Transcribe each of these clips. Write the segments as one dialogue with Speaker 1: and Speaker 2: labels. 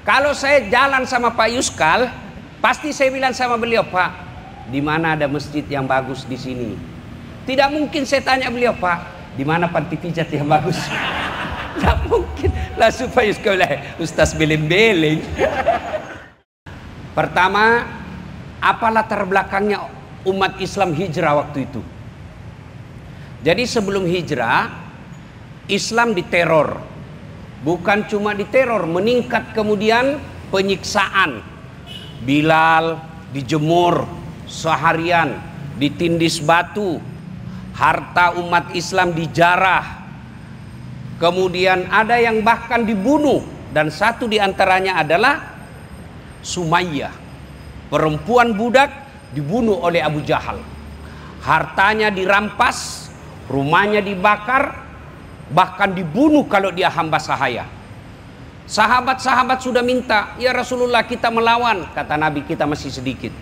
Speaker 1: Kalau saya jalan sama Pak Yuskal, pasti saya bilang sama beliau, Pak, di mana ada masjid yang bagus di sini? Tidak mungkin saya tanya beliau, Pak, di mana panti pijat yang bagus? Tidak mungkin. Langsung Pak Yuskal bilang, Ustaz beleng-beleng. Pertama, apa latar belakangnya umat Islam hijrah waktu itu? Jadi sebelum hijrah, Islam diteror. Bukan cuma diteror, meningkat kemudian penyiksaan. Bilal dijemur seharian, ditindis batu, harta umat Islam dijarah. Kemudian ada yang bahkan dibunuh, dan satu diantaranya adalah Sumayyah, perempuan budak dibunuh oleh Abu Jahal. Hartanya dirampas, rumahnya dibakar, bahkan dibunuh kalau dia hamba sahaya. Sahabat-sahabat sudah minta, ya Rasulullah kita melawan. Kata Nabi, kita masih sedikit.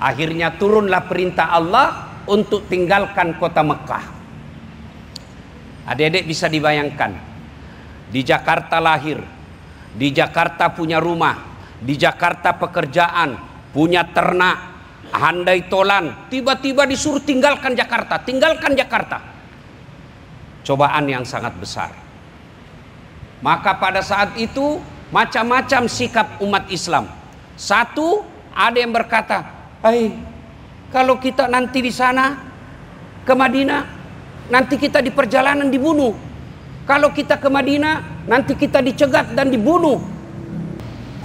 Speaker 1: Akhirnya turunlah perintah Allah untuk tinggalkan kota Mekah. Adik-adik bisa dibayangkan, di Jakarta lahir, di Jakarta punya rumah, di Jakarta pekerjaan, punya ternak, handai tolan, tiba-tiba disuruh tinggalkan Jakarta, tinggalkan Jakarta. Cobaan yang sangat besar. Maka pada saat itu macam-macam sikap umat Islam. Satu, ada yang berkata, kalau kita nanti di sana ke Madinah, nanti kita di perjalanan dibunuh. Kalau kita ke Madinah, nanti kita dicegat dan dibunuh.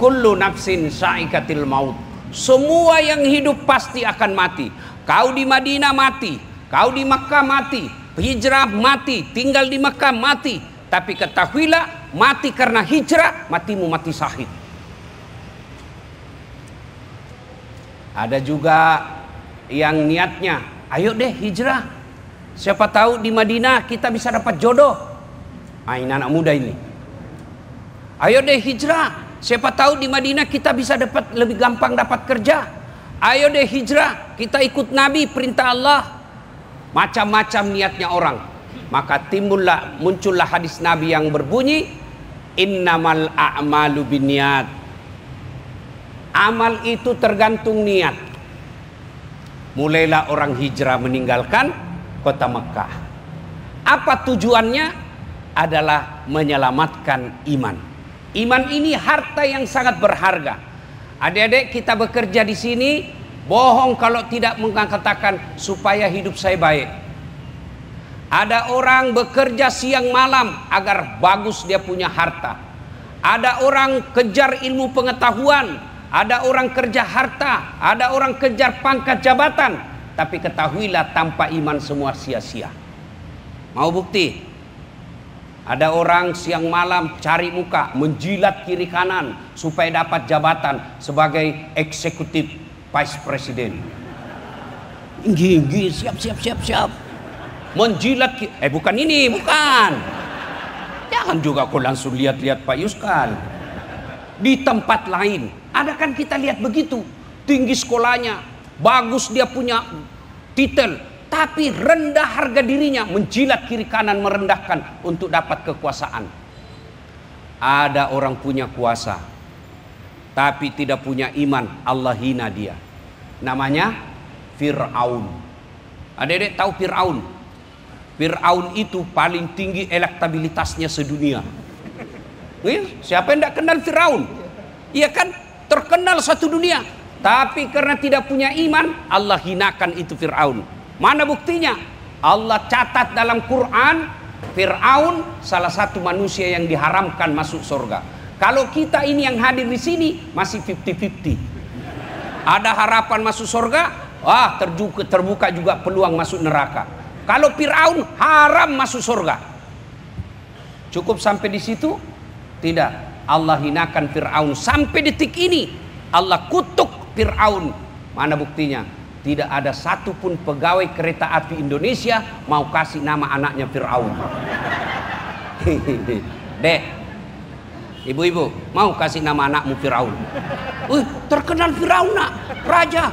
Speaker 1: Kullu nafsin sa'ikatil maut. Semua yang hidup pasti akan mati. Kau di Madinah mati, kau di Makkah mati, hijrah mati, tinggal di Makkah mati. Tapi ketahuilah, mati karena hijrah, matimu mati syahid. Ada juga yang niatnya, ayo deh hijrah, siapa tahu di Madinah kita bisa dapat jodoh. Ini anak muda ini. Ayo deh hijrah, siapa tahu di Madinah kita bisa dapat lebih gampang dapat kerja. Ayo deh hijrah, kita ikut Nabi, perintah Allah. Macam-macam niatnya orang. Maka muncullah hadis Nabi yang berbunyi, innamal a'malu binniyat. Amal itu tergantung niat. Mulailah orang hijrah meninggalkan kota Mekah. Apa tujuannya? Adalah menyelamatkan iman. Iman ini harta yang sangat berharga. Adik-adik, kita bekerja di sini, bohong kalau tidak mengatakan supaya hidup saya baik. Ada orang bekerja siang malam agar bagus dia punya harta. Ada orang kejar ilmu pengetahuan, ada orang kerja harta, ada orang kejar pangkat jabatan. Tapi ketahuilah, tanpa iman semua sia-sia. Mau bukti? Ada orang siang malam cari muka, menjilat kiri kanan supaya dapat jabatan sebagai eksekutif vice president. Gigi, siap. Menjilat, bukan ini, bukan. Jangan juga kau langsung lihat-lihat Pak Yuskal. Di tempat lain, ada kan kita lihat begitu. Tinggi sekolahnya, bagus dia punya titel, tapi rendah harga dirinya, menjilat kiri kanan, merendahkan untuk dapat kekuasaan. Ada orang punya kuasa, tapi tidak punya iman, Allah hina dia. Namanya Fir'aun. Adik-adik tahu Fir'aun? Fir'aun itu paling tinggi elektabilitasnya sedunia. Siapa yang tidak kenal Fir'aun? Iya kan? Terkenal satu dunia. Tapi karena tidak punya iman, Allah hinakan itu Fir'aun. Mana buktinya? Allah catat dalam Quran, Fir'aun salah satu manusia yang diharamkan masuk surga. Kalau kita ini yang hadir di sini masih 50-50. Ada harapan masuk surga, terbuka juga peluang masuk neraka. Kalau Fir'aun haram masuk surga. Cukup sampai di situ? Tidak. Allah hinakan Fir'aun sampai detik ini. Allah kutuk Fir'aun. Mana buktinya? Tidak ada satupun pegawai kereta api Indonesia mau kasih nama anaknya Fir'aun. Dek, ibu-ibu mau kasih nama anakmu Fir'aun? Terkenal Fir'aun nak, raja.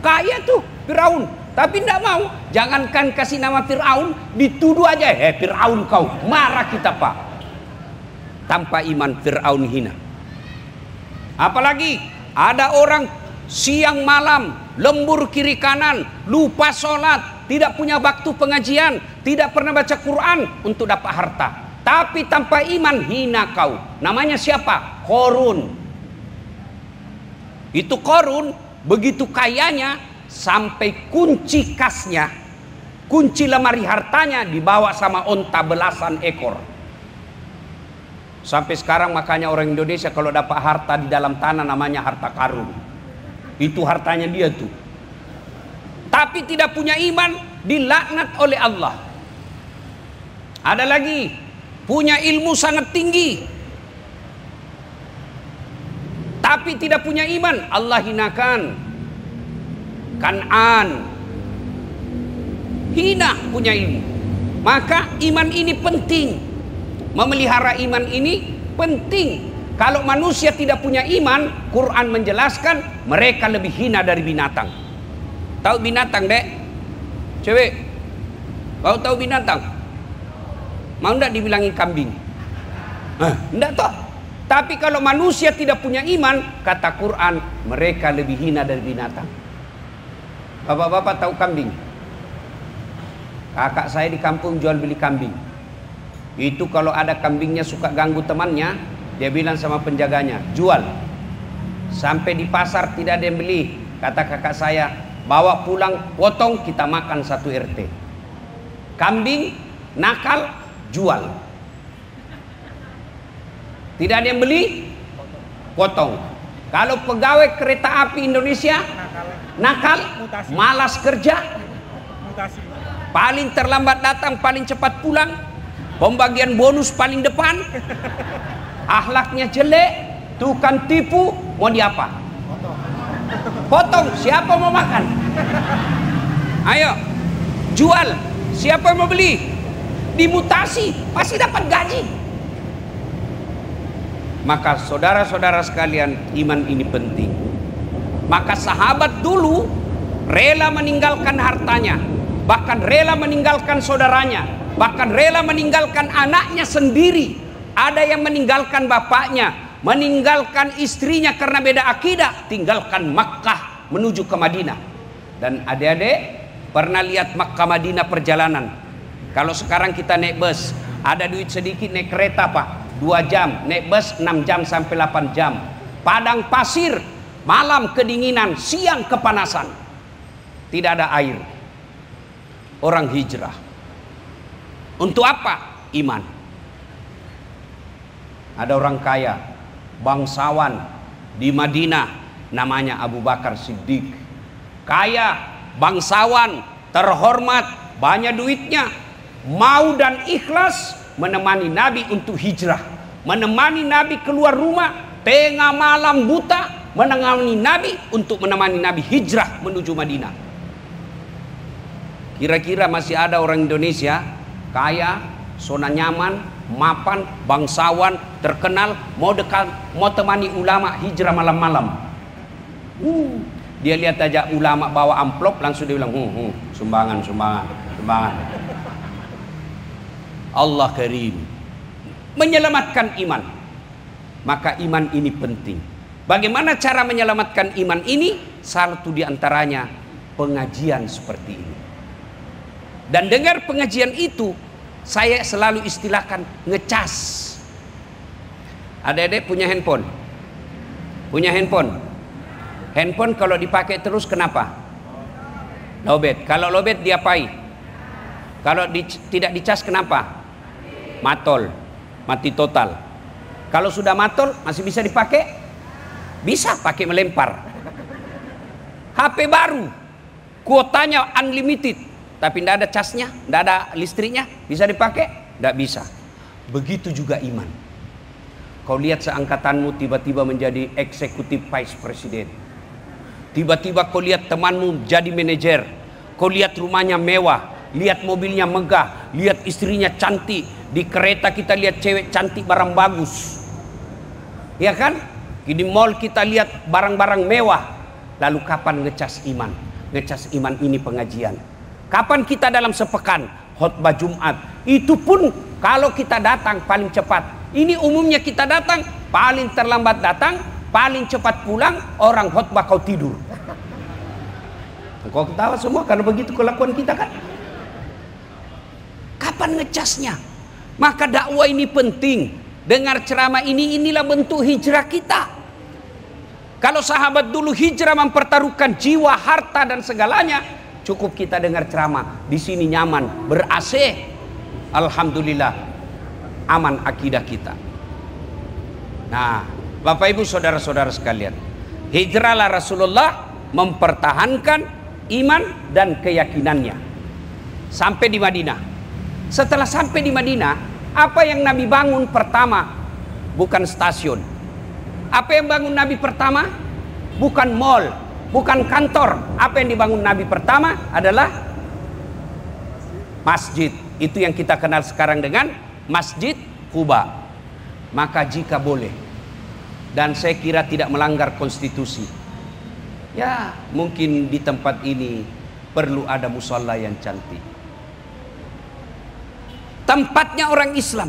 Speaker 1: Kaya tuh Fir'aun. Tapi tidak mau. Jangankan kasih nama Fir'aun, dituduh aja. Fir'aun kau. Marah kita Pak. Tanpa iman Fir'aun hina. Apalagi ada orang siang malam, lembur kiri kanan, lupa sholat, tidak punya waktu pengajian, tidak pernah baca Quran untuk dapat harta. Tapi tanpa iman hina kau. Namanya siapa? Korun. Itu Korun begitu kayanya sampai kunci kasnya, kunci lemari hartanya dibawa sama onta belasan ekor. Sampai sekarang makanya orang Indonesia kalau dapat harta di dalam tanah namanya harta karun. Itu hartanya dia tuh. Tapi tidak punya iman, dilaknat oleh Allah. Ada lagi, punya ilmu sangat tinggi, tapi tidak punya iman, Allah hinakan. Kan'an, hina punya ilmu. Maka iman ini penting. Memelihara iman ini penting. Kalau manusia tidak punya iman, Quran menjelaskan mereka lebih hina dari binatang. Tahu binatang, Dek? Cewek, kau tahu binatang? Mau enggak dibilangin kambing? Enggak tahu. Tapi kalau manusia tidak punya iman, kata Quran, mereka lebih hina dari binatang. Bapak-bapak tahu kambing? Kakak saya di kampung jual beli kambing. Itu kalau ada kambingnya suka ganggu temannya, dia bilang sama penjaganya, jual. Sampai di pasar tidak ada yang beli. Kata kakak saya, bawa pulang, potong, kita makan satu RT. Kambing nakal, jual. Tidak ada yang beli, potong. Kalau pegawai kereta api Indonesia nakal, malas kerja, paling terlambat datang, paling cepat pulang, pembagian bonus paling depan, akhlaknya jelek, tukang tipu, mau diapa? Potong. Siapa mau makan? Ayo jual. Siapa yang mau beli? Dimutasi, pasti dapat gaji. Maka saudara-saudara sekalian, iman ini penting. Maka sahabat dulu rela meninggalkan hartanya, bahkan rela meninggalkan saudaranya, bahkan rela meninggalkan anaknya sendiri. Ada yang meninggalkan bapaknya, meninggalkan istrinya karena beda akidah, tinggalkan Makkah menuju ke Madinah. Dan adik-adik pernah lihat Makkah Madinah perjalanan? Kalau sekarang kita naik bus, ada duit sedikit naik kereta Pak, 2 jam, naik bus 6 jam sampai 8 jam. Padang pasir, malam kedinginan, siang kepanasan, tidak ada air. Orang hijrah untuk apa? Iman. Ada orang kaya, bangsawan di Madinah, namanya Abu Bakar Siddiq. Kaya, bangsawan, terhormat, banyak duitnya, mau dan ikhlas menemani Nabi untuk hijrah, menemani Nabi keluar rumah tengah malam buta, menemani Nabi untuk menemani Nabi hijrah menuju Madinah. Kira-kira masih ada orang Indonesia kaya, zona nyaman, mapan, bangsawan, terkenal, mau dekat, mau temani ulama hijrah malam-malam. Dia lihat aja ulama bawa amplop, langsung dia bilang, sumbangan. Allah Karim menyelamatkan iman. Maka iman ini penting. Bagaimana cara menyelamatkan iman ini? Satu diantaranya pengajian seperti ini. Dan dengar pengajian itu, saya selalu istilahkan ngecas. Adik-adik punya handphone? Punya handphone? Handphone kalau dipakai terus kenapa? Lowbat. Kalau lowbat diapai? Kalau tidak dicas kenapa? Matol, mati total. Kalau sudah matol masih bisa dipakai? Bisa pakai melempar. HP baru, kuotanya unlimited, tapi tidak ada casnya, tidak ada listriknya, bisa dipakai? Tidak bisa. Begitu juga iman. Kau lihat seangkatanmu tiba-tiba menjadi eksekutif vice president. Tiba-tiba kau lihat temanmu jadi manajer. Kau lihat rumahnya mewah, lihat mobilnya megah, lihat istrinya cantik. Di kereta kita lihat cewek cantik barang bagus, ya kan? Di mall kita lihat barang-barang mewah. Lalu kapan ngecas iman? Ngecas iman ini pengajian. Kapan kita dalam sepekan khutbah Jumat? Itu pun kalau kita datang paling cepat. Ini umumnya kita datang, paling terlambat datang paling cepat pulang orang khotbah kau tidur. Kau ketawa semua karena begitu kelakuan kita kan. Kapan ngecasnya? Maka dakwah ini penting. Dengar ceramah ini, inilah bentuk hijrah kita. Kalau sahabat dulu hijrah mempertaruhkan jiwa, harta dan segalanya, cukup kita dengar ceramah. Di sini nyaman, ber-AC. Alhamdulillah, aman akidah kita. Nah, Bapak Ibu saudara-saudara sekalian, hijrahlah Rasulullah mempertahankan iman dan keyakinannya sampai di Madinah. Setelah sampai di Madinah, apa yang Nabi bangun pertama? Bukan stasiun. Apa yang bangun Nabi pertama? Bukan mall, bukan kantor. Apa yang dibangun Nabi pertama adalah masjid. Itu yang kita kenal sekarang dengan Masjid Quba. Maka jika boleh, dan saya kira tidak melanggar konstitusi, ya mungkin di tempat ini perlu ada musalla yang cantik. Tempatnya orang Islam.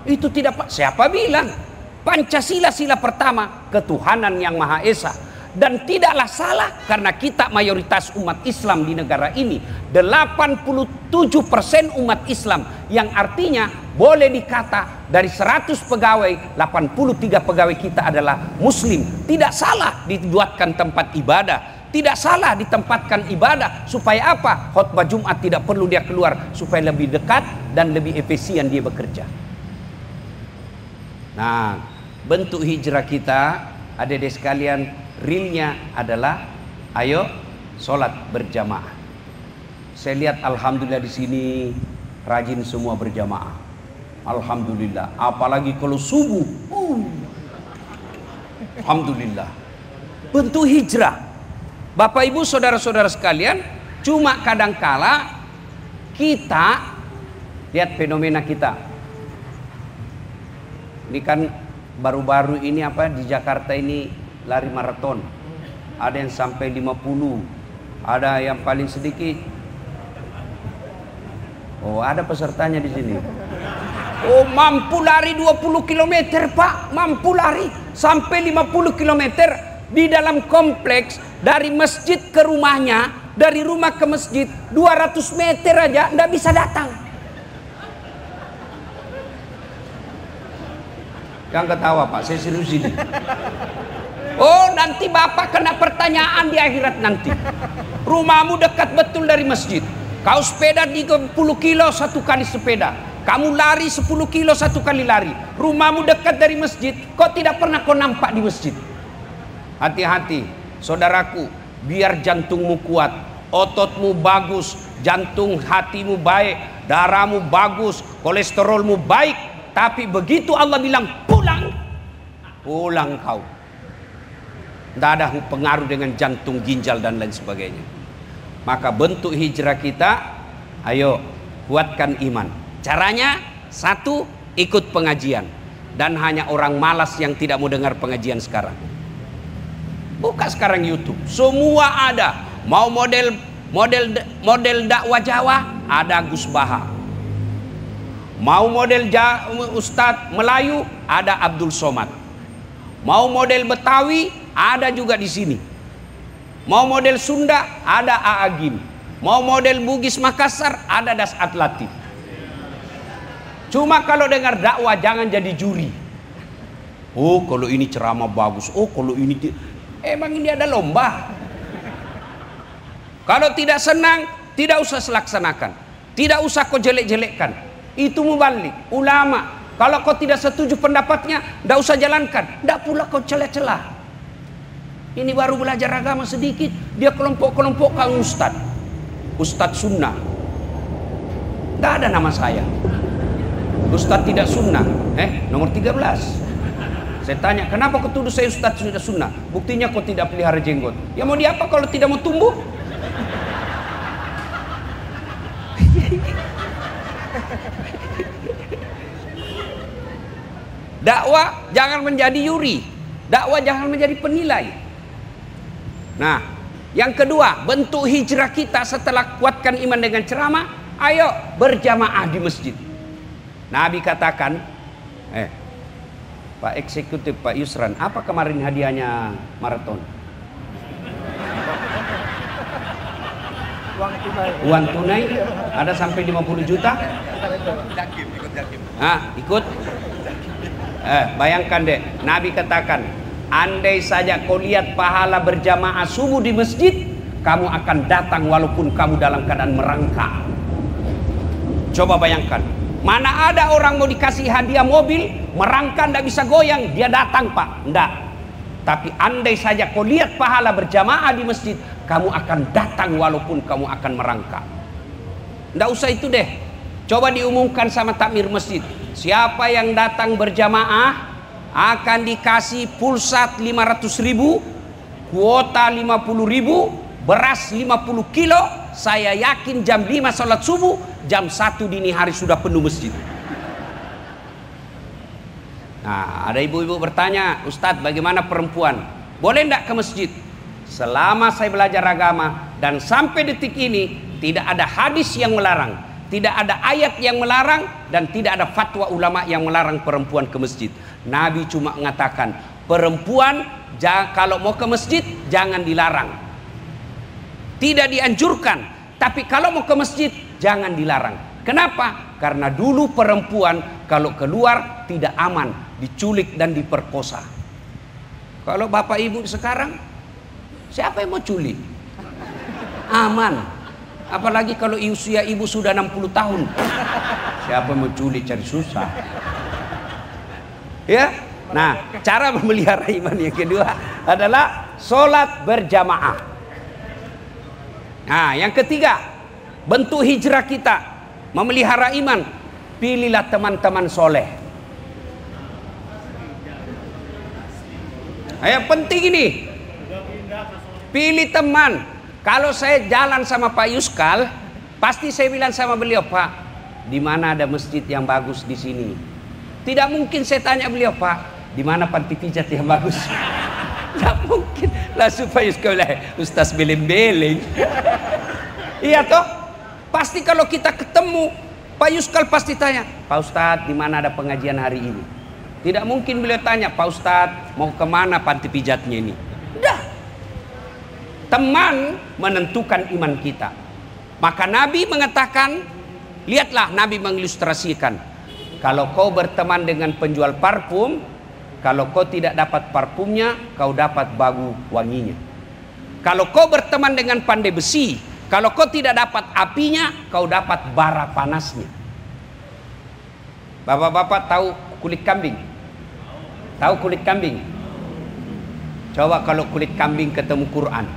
Speaker 1: Itu tidak, siapa bilang? Pancasila sila pertama, ketuhanan yang Maha Esa. Dan tidaklah salah karena kita mayoritas umat Islam di negara ini, 87% umat Islam, yang artinya boleh dikata dari 100 pegawai 83 pegawai kita adalah muslim. Tidak salah dibuatkan tempat ibadah, tidak salah ditempatkan ibadah. Supaya apa? Khutbah Jumat tidak perlu dia keluar, supaya lebih dekat dan lebih efisien dia bekerja. Nah, bentuk hijrah kita, adik-adik sekalian, realnya adalah ayo sholat berjamaah. Saya lihat alhamdulillah di sini rajin semua berjamaah. Alhamdulillah. Apalagi kalau subuh. Alhamdulillah. Bentuk hijrah. Bapak Ibu saudara-saudara sekalian, cuma kadangkala kita lihat fenomena kita. Ini kan baru-baru ini apa di Jakarta ini lari maraton. Ada yang sampai 50, ada yang paling sedikit. Oh, ada pesertanya di sini. Oh, mampu lari 20 km, Pak. Mampu lari sampai 50 km di dalam kompleks, dari masjid ke rumahnya, dari rumah ke masjid 200 meter aja nggak bisa datang. Jangan ketawa, Pak, saya serius ini. Oh, nanti Bapak kena pertanyaan di akhirat nanti. Rumahmu dekat betul dari masjid. Kau sepeda 30 kilo satu kali sepeda. Kamu lari 10 kilo satu kali lari. Rumahmu dekat dari masjid. Kok tidak pernah kau nampak di masjid? Hati-hati, saudaraku. Biar jantungmu kuat, ototmu bagus, jantung hatimu baik, darahmu bagus, kolesterolmu baik. Tapi begitu Allah bilang pulang, pulang kau. Tidak ada pengaruh dengan jantung, ginjal dan lain sebagainya. Maka bentuk hijrah kita, ayo kuatkan iman. Caranya satu, ikut pengajian. Dan hanya orang malas yang tidak mau dengar pengajian sekarang. Buka sekarang YouTube, semua ada. Mau model dakwah Jawa, ada Gus Baha. Mau model Ustadz Melayu, ada Abdul Somad. Mau model Betawi, ada juga di sini. Mau model Sunda, ada Aagim. Mau model Bugis Makassar, ada Das Atlati. Cuma kalau dengar dakwah jangan jadi juri. Oh, kalau ini ceramah bagus. Oh, kalau ini emang ini ada lomba. Kalau tidak senang, tidak usah selaksanakan. Tidak usah kau jelek-jelekkan. Itu mubalik, ulama. Kalau kau tidak setuju pendapatnya, tidak usah jalankan. Tidak pula kau celah-celah. Ini baru belajar agama sedikit, dia kelompok-kelompokkan ustad. Ustad sunnah. Tidak ada nama saya. Ustad tidak sunnah. Nomor 13. Saya tanya, kenapa kau tuduh saya ustad sudah sunnah? Buktinya kau tidak pelihara jenggot. Ya mau diapa kalau tidak mau tumbuh? Dakwah jangan menjadi yuri, dakwah jangan menjadi penilai. Nah, yang kedua, bentuk hijrah kita setelah kuatkan iman dengan ceramah, ayo berjamaah di masjid. Nabi katakan, Pak Eksekutif Pak Yusran, apa kemarin hadiahnya maraton? Uang tunai ada sampai 50 juta? Ikut? Bayangkan deh, Nabi katakan, andai saja kau lihat pahala berjamaah subuh di masjid, kamu akan datang walaupun kamu dalam keadaan merangkak. Coba bayangkan, mana ada orang mau dikasih hadiah mobil, merangkak tidak bisa goyang, dia datang Pak? Enggak. Tapi andai saja kau lihat pahala berjamaah di masjid, kamu akan datang walaupun kamu akan merangkak. Tidak usah itu deh. Coba diumumkan sama takmir masjid, siapa yang datang berjamaah akan dikasih pulsat 500.000, kuota 50.000, beras 50 kilo. Saya yakin jam 5 sholat subuh, jam 1 dini hari sudah penuh masjid. Nah, ada ibu-ibu bertanya, Ustadz bagaimana perempuan? Boleh enggak ke masjid? Selama saya belajar agama dan sampai detik ini tidak ada hadis yang melarang, tidak ada ayat yang melarang, dan tidak ada fatwa ulama yang melarang perempuan ke masjid. Nabi cuma mengatakan perempuan kalau mau ke masjid jangan dilarang, tidak dianjurkan, tapi kalau mau ke masjid jangan dilarang. Kenapa? Karena dulu perempuan kalau keluar tidak aman, diculik dan diperkosa. Kalau bapak ibu sekarang, siapa yang mau culik? Aman. Apalagi kalau usia ibu sudah 60 tahun. Siapa yang mau culik, cari susah. Ya. Nah, cara memelihara iman yang kedua adalah sholat berjamaah. Nah, yang ketiga, bentuk hijrah kita memelihara iman, pilihlah teman-teman soleh. Yang penting ini, pilih teman. Kalau saya jalan sama Pak Yuskal, pasti saya bilang sama beliau, Pak, di mana ada masjid yang bagus di sini? Tidak mungkin saya tanya beliau, Pak, di mana panti pijat yang bagus? Tidak mungkin. Langsung Pak Yuskal bilang, Ustaz beleng-beleng. Iya toh? Pasti kalau kita ketemu, Pak Yuskal pasti tanya, Pak Ustadz di mana ada pengajian hari ini? Tidak mungkin beliau tanya, Pak Ustadz mau kemana panti pijatnya ini? Udah. Teman menentukan iman kita. Maka Nabi mengatakan, lihatlah Nabi mengilustrasikan, kalau kau berteman dengan penjual parfum, kalau kau tidak dapat parfumnya, kau dapat bau wanginya. Kalau kau berteman dengan pandai besi, kalau kau tidak dapat apinya, kau dapat bara panasnya. Bapak-bapak tahu kulit kambing? Tahu kulit kambing? Coba kalau kulit kambing ketemu Quran.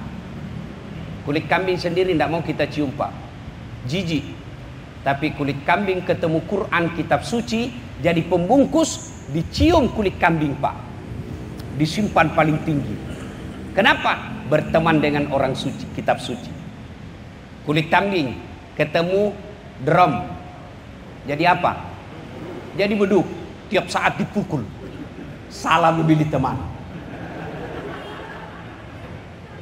Speaker 1: Kulit kambing sendiri tidak mau kita cium Pak, jijik. Tapi kulit kambing ketemu Quran, kitab suci, jadi pembungkus, dicium kulit kambing Pak, disimpan paling tinggi. Kenapa? Berteman dengan orang suci, kitab suci. Kulit kambing ketemu drum, jadi apa? Jadi beduk, tiap saat dipukul. Salah memilih teman.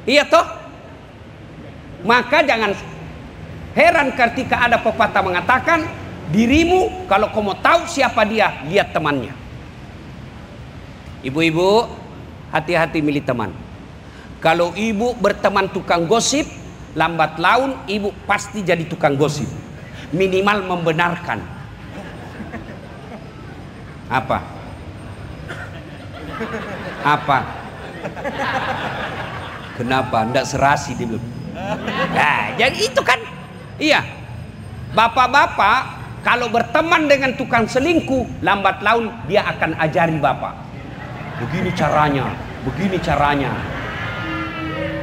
Speaker 1: Iya toh? Maka jangan heran ketika ada pepatah mengatakan, dirimu kalau kau mau tahu siapa dia, lihat temannya. Ibu-ibu, hati-hati milih teman. Kalau ibu berteman tukang gosip, lambat laun ibu pasti jadi tukang gosip. Minimal membenarkan. Apa? Apa? Kenapa? Nggak serasi dia belum. Nah, jadi itu kan, iya. Bapak-bapak kalau berteman dengan tukang selingkuh, lambat laun dia akan ajari bapak. Begini caranya, begini caranya.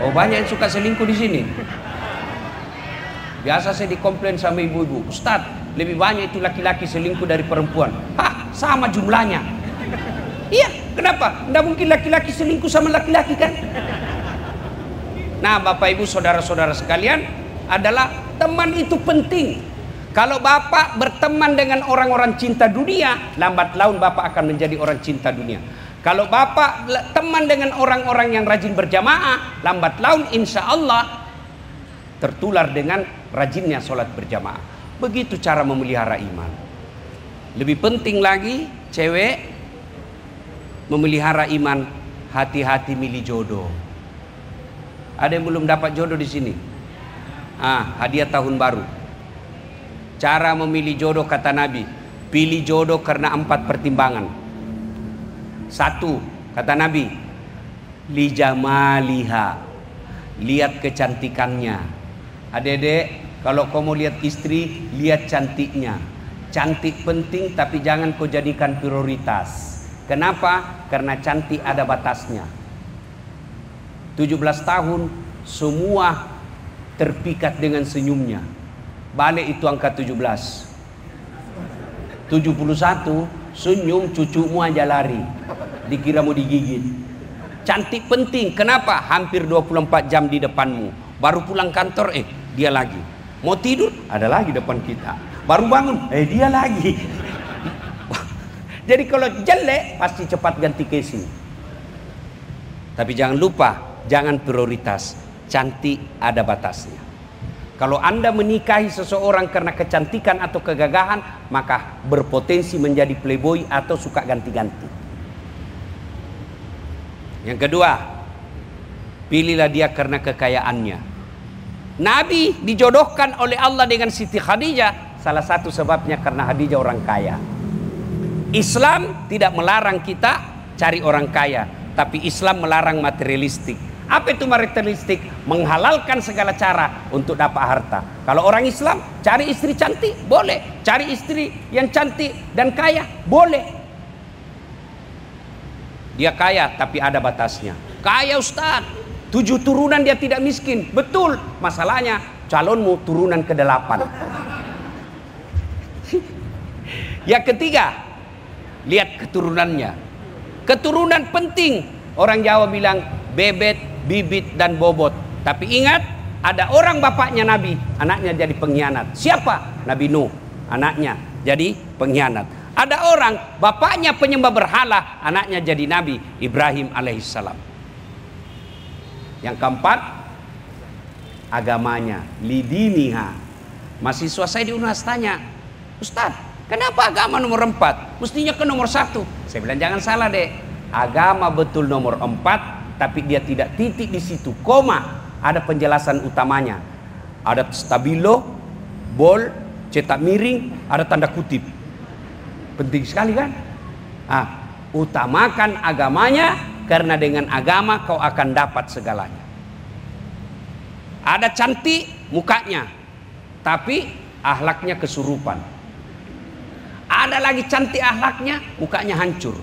Speaker 1: Oh, banyak yang suka selingkuh di sini. Biasa saya dikomplain sama ibu-ibu, Ustadz, lebih banyak itu laki-laki selingkuh dari perempuan. Hah, sama jumlahnya. Iya, kenapa? Nggak mungkin laki-laki selingkuh sama laki-laki kan? Nah, Bapak Ibu saudara-saudara sekalian, adalah teman itu penting. Kalau Bapak berteman dengan orang-orang cinta dunia, lambat laun Bapak akan menjadi orang cinta dunia. Kalau Bapak teman dengan orang-orang yang rajin berjamaah, lambat laun insya Allah tertular dengan rajinnya sholat berjamaah. Begitu cara memelihara iman. Lebih penting lagi, cewek memelihara iman, hati-hati milih jodoh. Ada yang belum dapat jodoh di sini? Hadiah tahun baru. Cara memilih jodoh kata Nabi, pilih jodoh karena 4 pertimbangan. 1, kata Nabi, li jamaliha, lihat kecantikannya. Adik-adik, kalau kau mau lihat istri, lihat cantiknya. Cantik penting, tapi jangan kau jadikan prioritas. Kenapa? Karena cantik ada batasnya. 17 tahun semua terpikat dengan senyumnya. Balik itu angka 17. 71 senyum, cucumu aja lari, dikira mau digigit. Cantik penting, kenapa? Hampir 24 jam di depanmu. Baru pulang kantor, dia lagi. Mau tidur, ada lagi depan kita. Baru bangun, dia lagi. Jadi kalau jelek pasti cepat ganti casing. Tapi jangan lupa, jangan prioritas. Cantik ada batasnya. Kalau Anda menikahi seseorang karena kecantikan atau kegagahan, maka berpotensi menjadi playboy atau suka ganti-ganti. Yang kedua, pilihlah dia karena kekayaannya. Nabi dijodohkan oleh Allah dengan Siti Khadijah, salah satu sebabnya karena Khadijah orang kaya. Islam tidak melarang kita cari orang kaya, tapi Islam melarang materialistik. Apa itu materialistik? Menghalalkan segala cara untuk dapat harta. Kalau orang Islam cari istri cantik, boleh. Cari istri yang cantik dan kaya, boleh. Dia kaya tapi ada batasnya. Kaya Ustaz, 7 turunan dia tidak miskin. Betul, masalahnya calonmu turunan ke-8. Yang ketiga, lihat keturunannya. Keturunan penting. Orang Jawa bilang bebet, bibit, dan bobot. Tapi ingat, ada orang bapaknya Nabi, anaknya jadi pengkhianat. Siapa? Nabi Nuh, anaknya jadi pengkhianat. Ada orang bapaknya penyembah berhala, anaknya jadi Nabi Ibrahim alaihissalam. Yang keempat, agamanya, lidiniha. Mahasiswa saya di UNAS tanya, Ustaz, kenapa agama nomor 4? Mestinya ke nomor 1. Saya bilang jangan salah deh. Agama betul nomor 4, tapi dia tidak titik di situ, koma. Ada penjelasan utamanya. Ada stabilo, bol, cetak miring, ada tanda kutip. Penting sekali kan? Utamakan agamanya, karena dengan agama kau akan dapat segalanya. Ada cantik mukanya, tapi akhlaknya kesurupan. Ada lagi cantik akhlaknya, mukanya hancur.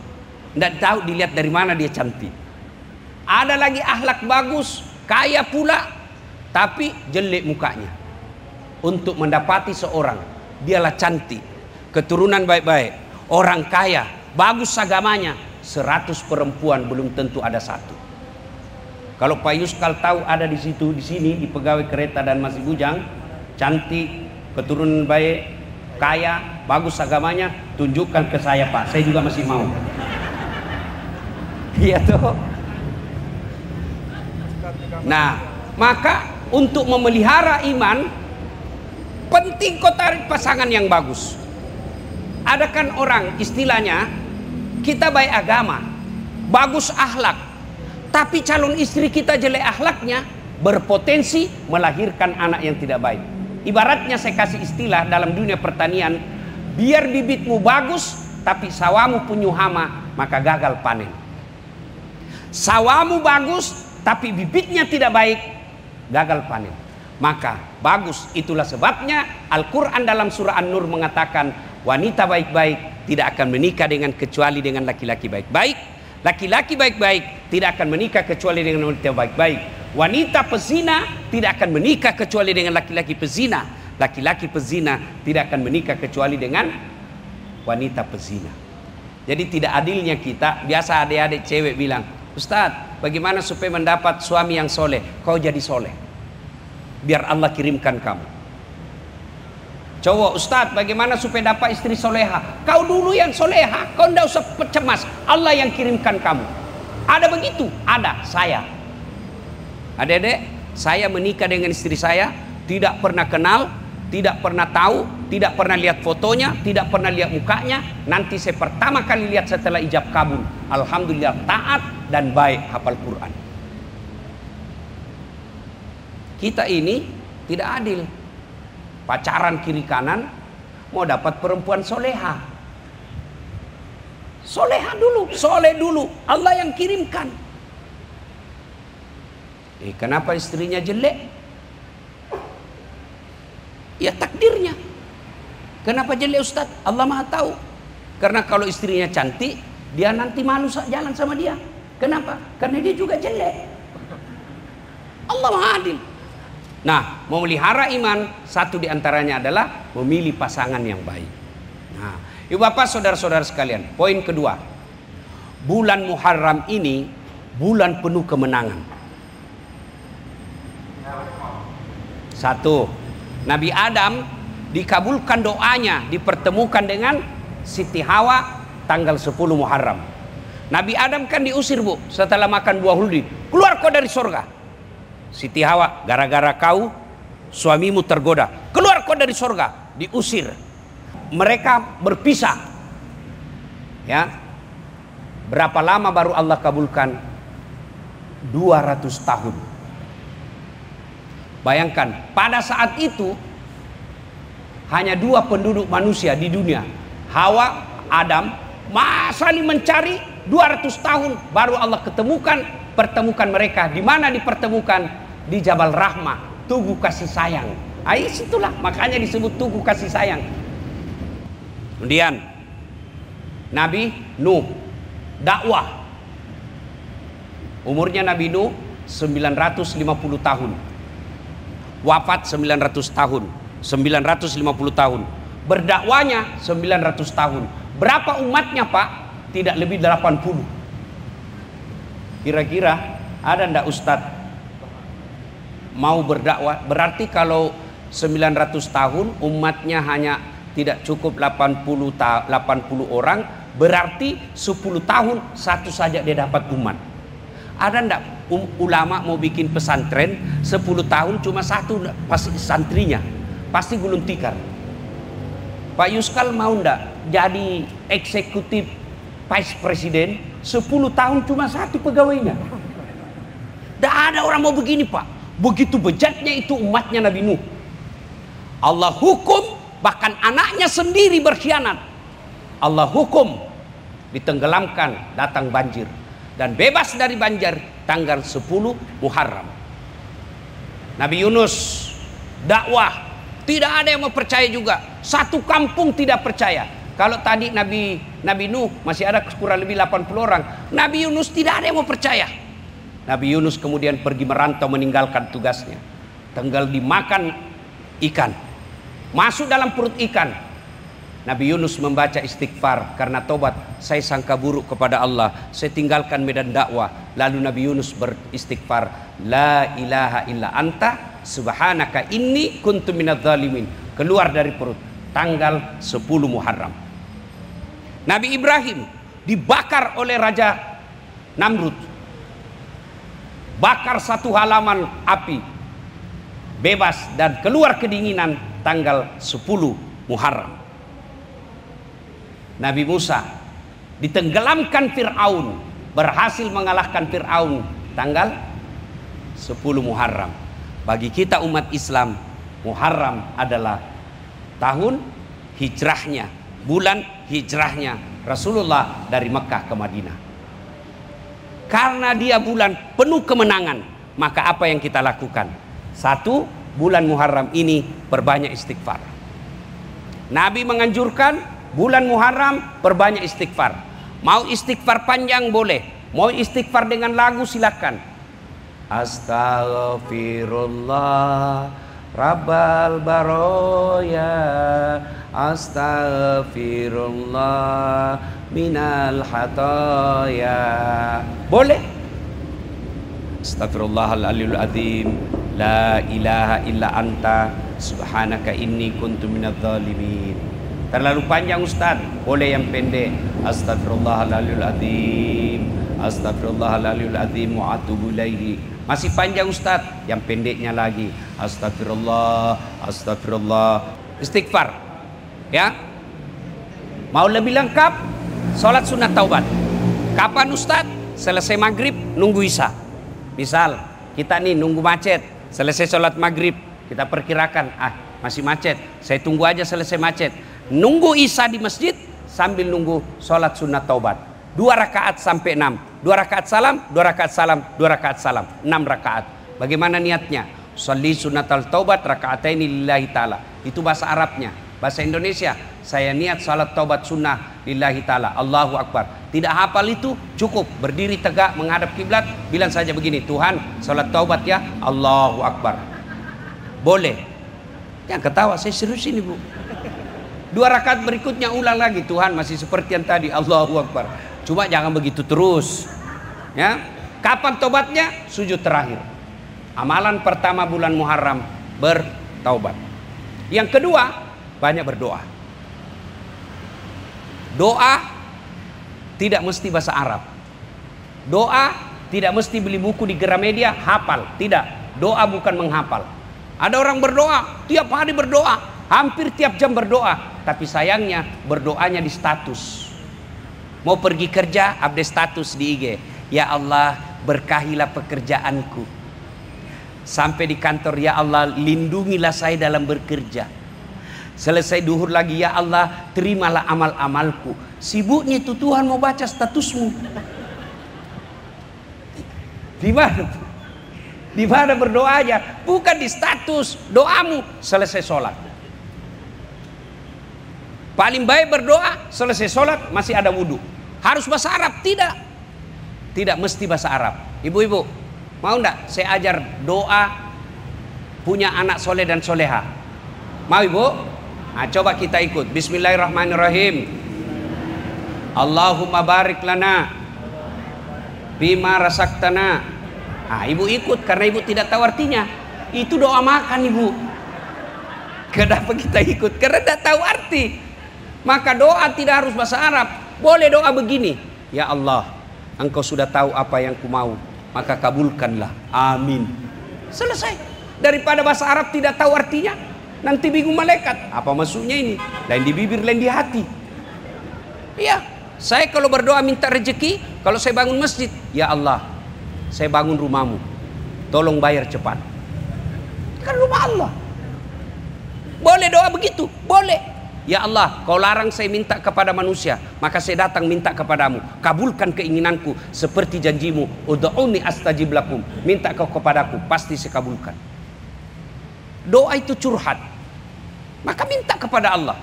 Speaker 1: Tidak tahu dilihat dari mana dia cantik. Ada lagi akhlak bagus, kaya pula, tapi jelek mukanya. Untuk mendapati seorang, dialah cantik, keturunan baik-baik, orang kaya, bagus agamanya, 100 perempuan belum tentu ada 1. Kalau Pak Yuskal tahu ada di situ, di sini, di pegawai kereta dan masih bujang, cantik, keturunan baik, kaya, bagus agamanya, tunjukkan ke saya Pak, saya juga masih mau. Iya toh. Nah, maka untuk memelihara iman, penting kau tarik pasangan yang bagus. Ada kan orang istilahnya, kita baik agama, bagus akhlak, tapi calon istri kita jelek akhlaknya, berpotensi melahirkan anak yang tidak baik. Ibaratnya saya kasih istilah dalam dunia pertanian, biar bibitmu bagus, tapi sawamu penuh hama, maka gagal panen. Sawamu bagus, tapi bibitnya tidak baik, gagal panen. Maka bagus, itulah sebabnya Al-Quran dalam surah An-Nur mengatakan, wanita baik-baik tidak akan menikah dengan kecuali dengan laki-laki baik-baik. Laki-laki baik-baik tidak akan menikah kecuali dengan wanita baik-baik. Wanita pezina tidak akan menikah kecuali dengan laki-laki pezina. Laki-laki pezina tidak akan menikah kecuali dengan wanita pezina. Jadi tidak adilnya kita, biasa adik-adik cewek bilang, Ustaz, bagaimana supaya mendapat suami yang soleh? Kau jadi soleh, biar Allah kirimkan kamu. Cowok, Ustaz, bagaimana supaya dapat istri soleha? Kau dulu yang soleha, kau tidak usah cemas, Allah yang kirimkan kamu. Ada begitu? Ada, saya. Adik-adik, saya menikah dengan istri saya, tidak pernah kenal, tidak pernah tahu, tidak pernah lihat fotonya, tidak pernah lihat mukanya. Nanti saya pertama kali lihat setelah ijab kabul. Alhamdulillah taat dan baik hafal Quran. Kita ini tidak adil. Pacaran kiri kanan, mau dapat perempuan soleha. Soleha dulu, soleh dulu. Allah yang kirimkan. Kenapa istrinya jelek? Ya takdirnya. Kenapa jelek Ustaz? Allah Maha tahu. Karena kalau istrinya cantik, dia nanti malu jalan sama dia. Kenapa? Karena dia juga jelek. Allah Maha adil. Nah, memelihara iman, satu diantaranya adalah memilih pasangan yang baik. Nah, ibu bapak saudara-saudara sekalian, poin kedua, bulan Muharram ini bulan penuh kemenangan. Satu, Nabi Adam dikabulkan doanya, dipertemukan dengan Siti Hawa tanggal 10 Muharram. Nabi Adam kan diusir, Bu, setelah makan buah huldi. Keluar kau dari surga. Siti Hawa, gara-gara kau suamimu tergoda, keluar kau dari surga, diusir. Mereka berpisah. Ya. Berapa lama baru Allah kabulkan? 200 tahun. Bayangkan, pada saat itu hanya 2 penduduk manusia di dunia, Hawa, Adam. Saling mencari 200 tahun baru Allah pertemukan mereka. Di mana dipertemukan? Di Jabal Rahmah, Tugu Kasih Sayang. Situlah makanya disebut Tugu Kasih Sayang. Kemudian Nabi Nuh dakwah. Umurnya Nabi Nuh 950 tahun. Wafat 900 tahun. 950 tahun. Berdakwanya 900 tahun. Berapa umatnya, Pak? Tidak lebih 80. Kira-kira ada ndak Ustadz mau berdakwah? Berarti kalau 900 tahun umatnya hanya tidak cukup 80 orang, berarti 10 tahun satu saja dia dapat umat. Ada ndak ulama mau bikin pesantren 10 tahun cuma satu pasti santrinya, pasti gulung tikar. Pak Yuskal mau ndak jadi eksekutif vice presiden 10 tahun cuma satu pegawainya? Ndak ada orang mau begini, Pak. Begitu bejatnya itu umatnya Nabi Nuh. Allah hukum bahkan anaknya sendiri berkhianat. Allah hukum ditenggelamkan, datang banjir. Dan bebas dari banjir tanggal 10 Muharram. Nabi Yunus dakwah, tidak ada yang mau percaya juga. Satu kampung tidak percaya. Kalau tadi Nabi Nuh masih ada kurang lebih 80 orang, Nabi Yunus tidak ada yang mau percaya. Nabi Yunus kemudian pergi merantau meninggalkan tugasnya. Tinggal dimakan ikan. Masuk dalam perut ikan. Nabi Yunus membaca istighfar karena tobat. Saya sangka buruk kepada Allah, saya tinggalkan medan dakwah. Lalu Nabi Yunus beristighfar, la ilaha illa anta subhanaka inni kuntu minadz zalimin. Keluar dari perut tanggal 10 Muharram. Nabi Ibrahim dibakar oleh Raja Namrud. Bakar satu halaman api, bebas dan keluar kedinginan tanggal 10 Muharram. Nabi Musa ditenggelamkan Fir'aun, berhasil mengalahkan Fir'aun tanggal 10 Muharram. Bagi kita umat Islam, Muharram adalah tahun hijrahnya, bulan hijrahnya Rasulullah dari Mekah ke Madinah. Karena dia bulan penuh kemenangan, maka apa yang kita lakukan? Satu, bulan Muharram ini perbanyak istighfar. Nabi menganjurkan bulan Muharram perbanyak istighfar. Mau istighfar panjang boleh, mau istighfar dengan lagu silakan. Astaghfirullah Rabbal baroya, astaghfirullah minal hataya. Boleh. Astaghfirullahaladzim azim, la ilaha illa anta subhanaka inni kuntu minadz zalimin. Terlalu panjang Ustaz, boleh yang pendek. Astaghfirullahaladzim, astaghfirullahaladzim wa atubu ilaihi, Masih panjang Ustadz, yang pendeknya lagi. Astagfirullah, astagfirullah. Istighfar. Ya. Mau lebih lengkap, sholat sunat taubat. Kapan Ustadz? Selesai maghrib, nunggu isya. Misal, kita nih nunggu macet. Selesai sholat maghrib, kita perkirakan, masih macet. Saya tunggu aja selesai macet. Nunggu isya di masjid, sambil nunggu sholat sunat taubat. 2 rakaat sampai 6. 2 rakaat salam, 2 rakaat salam, 2 rakaat salam. 6 rakaat. Bagaimana niatnya? Sholli sunatal taubat raka'ataini lillahi ta'ala. Itu bahasa Arabnya. Bahasa Indonesia, saya niat salat taubat sunnah lillahi ta'ala. Allahu Akbar. Tidak hafal itu, cukup. Berdiri tegak, menghadap kiblat. Bilang saja begini, Tuhan, salat taubat ya. Allahu Akbar. Boleh. Jangan ketawa, saya serius ini Bu. 2 rakaat berikutnya ulang lagi. Tuhan, masih seperti yang tadi. Allahu Akbar. Cuma jangan begitu terus. Ya. Kapan tobatnya? Sujud terakhir. Amalan pertama bulan Muharram, bertaubat. Yang kedua, banyak berdoa. Doa tidak mesti bahasa Arab. Doa tidak mesti beli buku di Gramedia hafal. Tidak. Doa bukan menghafal. Ada orang berdoa, tiap hari berdoa, hampir tiap jam berdoa. Tapi sayangnya berdoanya di status. Mau pergi kerja, update status di IG. Ya Allah, berkahilah pekerjaanku. Sampai di kantor, ya Allah, lindungilah saya dalam bekerja. Selesai duhur lagi, ya Allah, terimalah amal-amalku. Sibuknya itu Tuhan mau baca statusmu. Di mana? Di mana berdoanya? Bukan di status. Doamu selesai sholat. Paling baik berdoa selesai sholat masih ada wudhu. Harus bahasa Arab? Tidak. Tidak mesti bahasa Arab. Ibu-ibu, mau enggak saya ajar doa punya anak soleh dan soleha? Mau ibu? Nah, coba kita ikut. Bismillahirrahmanirrahim. Allahumma barik lana bima rasaktana. Nah, ibu ikut karena ibu tidak tahu artinya. Itu doa makan ibu. Kenapa kita ikut? Karena tidak tahu arti. Maka doa tidak harus bahasa Arab. Boleh doa begini. Ya Allah, Engkau sudah tahu apa yang ku mau, maka kabulkanlah. Amin. Selesai. Daripada bahasa Arab tidak tahu artinya, nanti bingung malaikat. Apa maksudnya ini? Lain di bibir, lain di hati. Iya. Saya kalau berdoa minta rezeki, kalau saya bangun masjid, ya Allah, saya bangun rumahmu, tolong bayar cepat. Kan rumah Allah. Boleh doa begitu? Boleh. Ya Allah, kau larang saya minta kepada manusia, maka saya datang minta kepadamu. Kabulkan keinginanku seperti janjimu. Ud'uni astajib lakum. Minta kau kepadaku, pasti saya kabulkan. Doa itu curhat. Maka minta kepada Allah.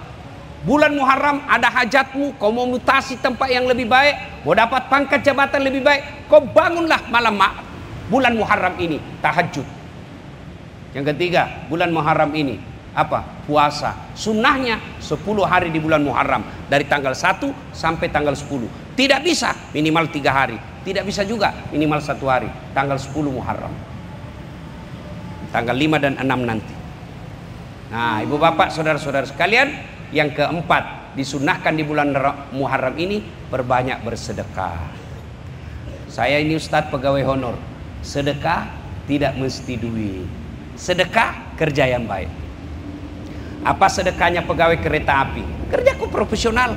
Speaker 1: Bulan Muharram ada hajatmu, kau mau mutasi tempat yang lebih baik, mau dapat pangkat jabatan lebih baik, kau bangunlah malam bulan Muharram ini tahajud. Yang ketiga, bulan Muharram ini apa? Puasa. Sunnahnya 10 hari di bulan Muharram, dari tanggal 1 sampai tanggal 10. Tidak bisa minimal 3 hari, tidak bisa juga minimal 1 hari. Tanggal 10 Muharram, tanggal 5 dan 6 nanti. Nah, ibu bapak, saudara-saudara sekalian, yang keempat, disunnahkan di bulan Muharram ini berbanyak bersedekah. Saya ini Ustadz pegawai honor. Sedekah tidak mesti duit. Sedekah kerja yang baik. Apa sedekahnya pegawai kereta api? Kerjaku profesional.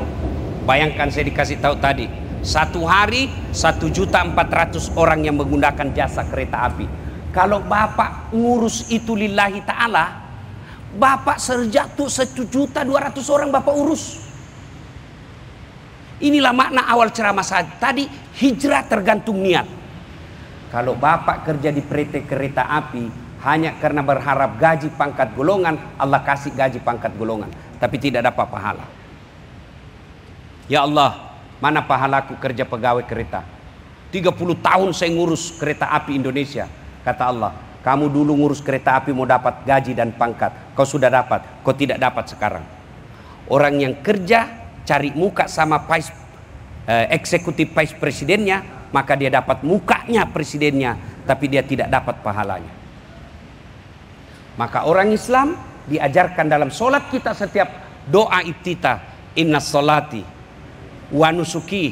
Speaker 1: Bayangkan saya dikasih tahu tadi, 1 hari 1.400.000 orang yang menggunakan jasa kereta api. Kalau bapak ngurus itu lillahi ta'ala, bapak serjatuh 1.200.000 orang bapak urus. Inilah makna awal ceramah saya tadi, hijrah tergantung niat. Kalau bapak kerja di PT kereta api hanya karena berharap gaji pangkat golongan, Allah kasih gaji pangkat golongan, tapi tidak dapat pahala. Ya Allah, mana pahalaku kerja pegawai kereta? 30 tahun saya ngurus kereta api Indonesia. Kata Allah, kamu dulu ngurus kereta api mau dapat gaji dan pangkat, kau sudah dapat, kau tidak dapat sekarang. Orang yang kerja cari muka sama eksekutif vice presidennya, maka dia dapat mukanya presidennya, tapi dia tidak dapat pahalanya. Maka orang Islam diajarkan dalam solat kita setiap doa iftitah, inna solati wa nusuki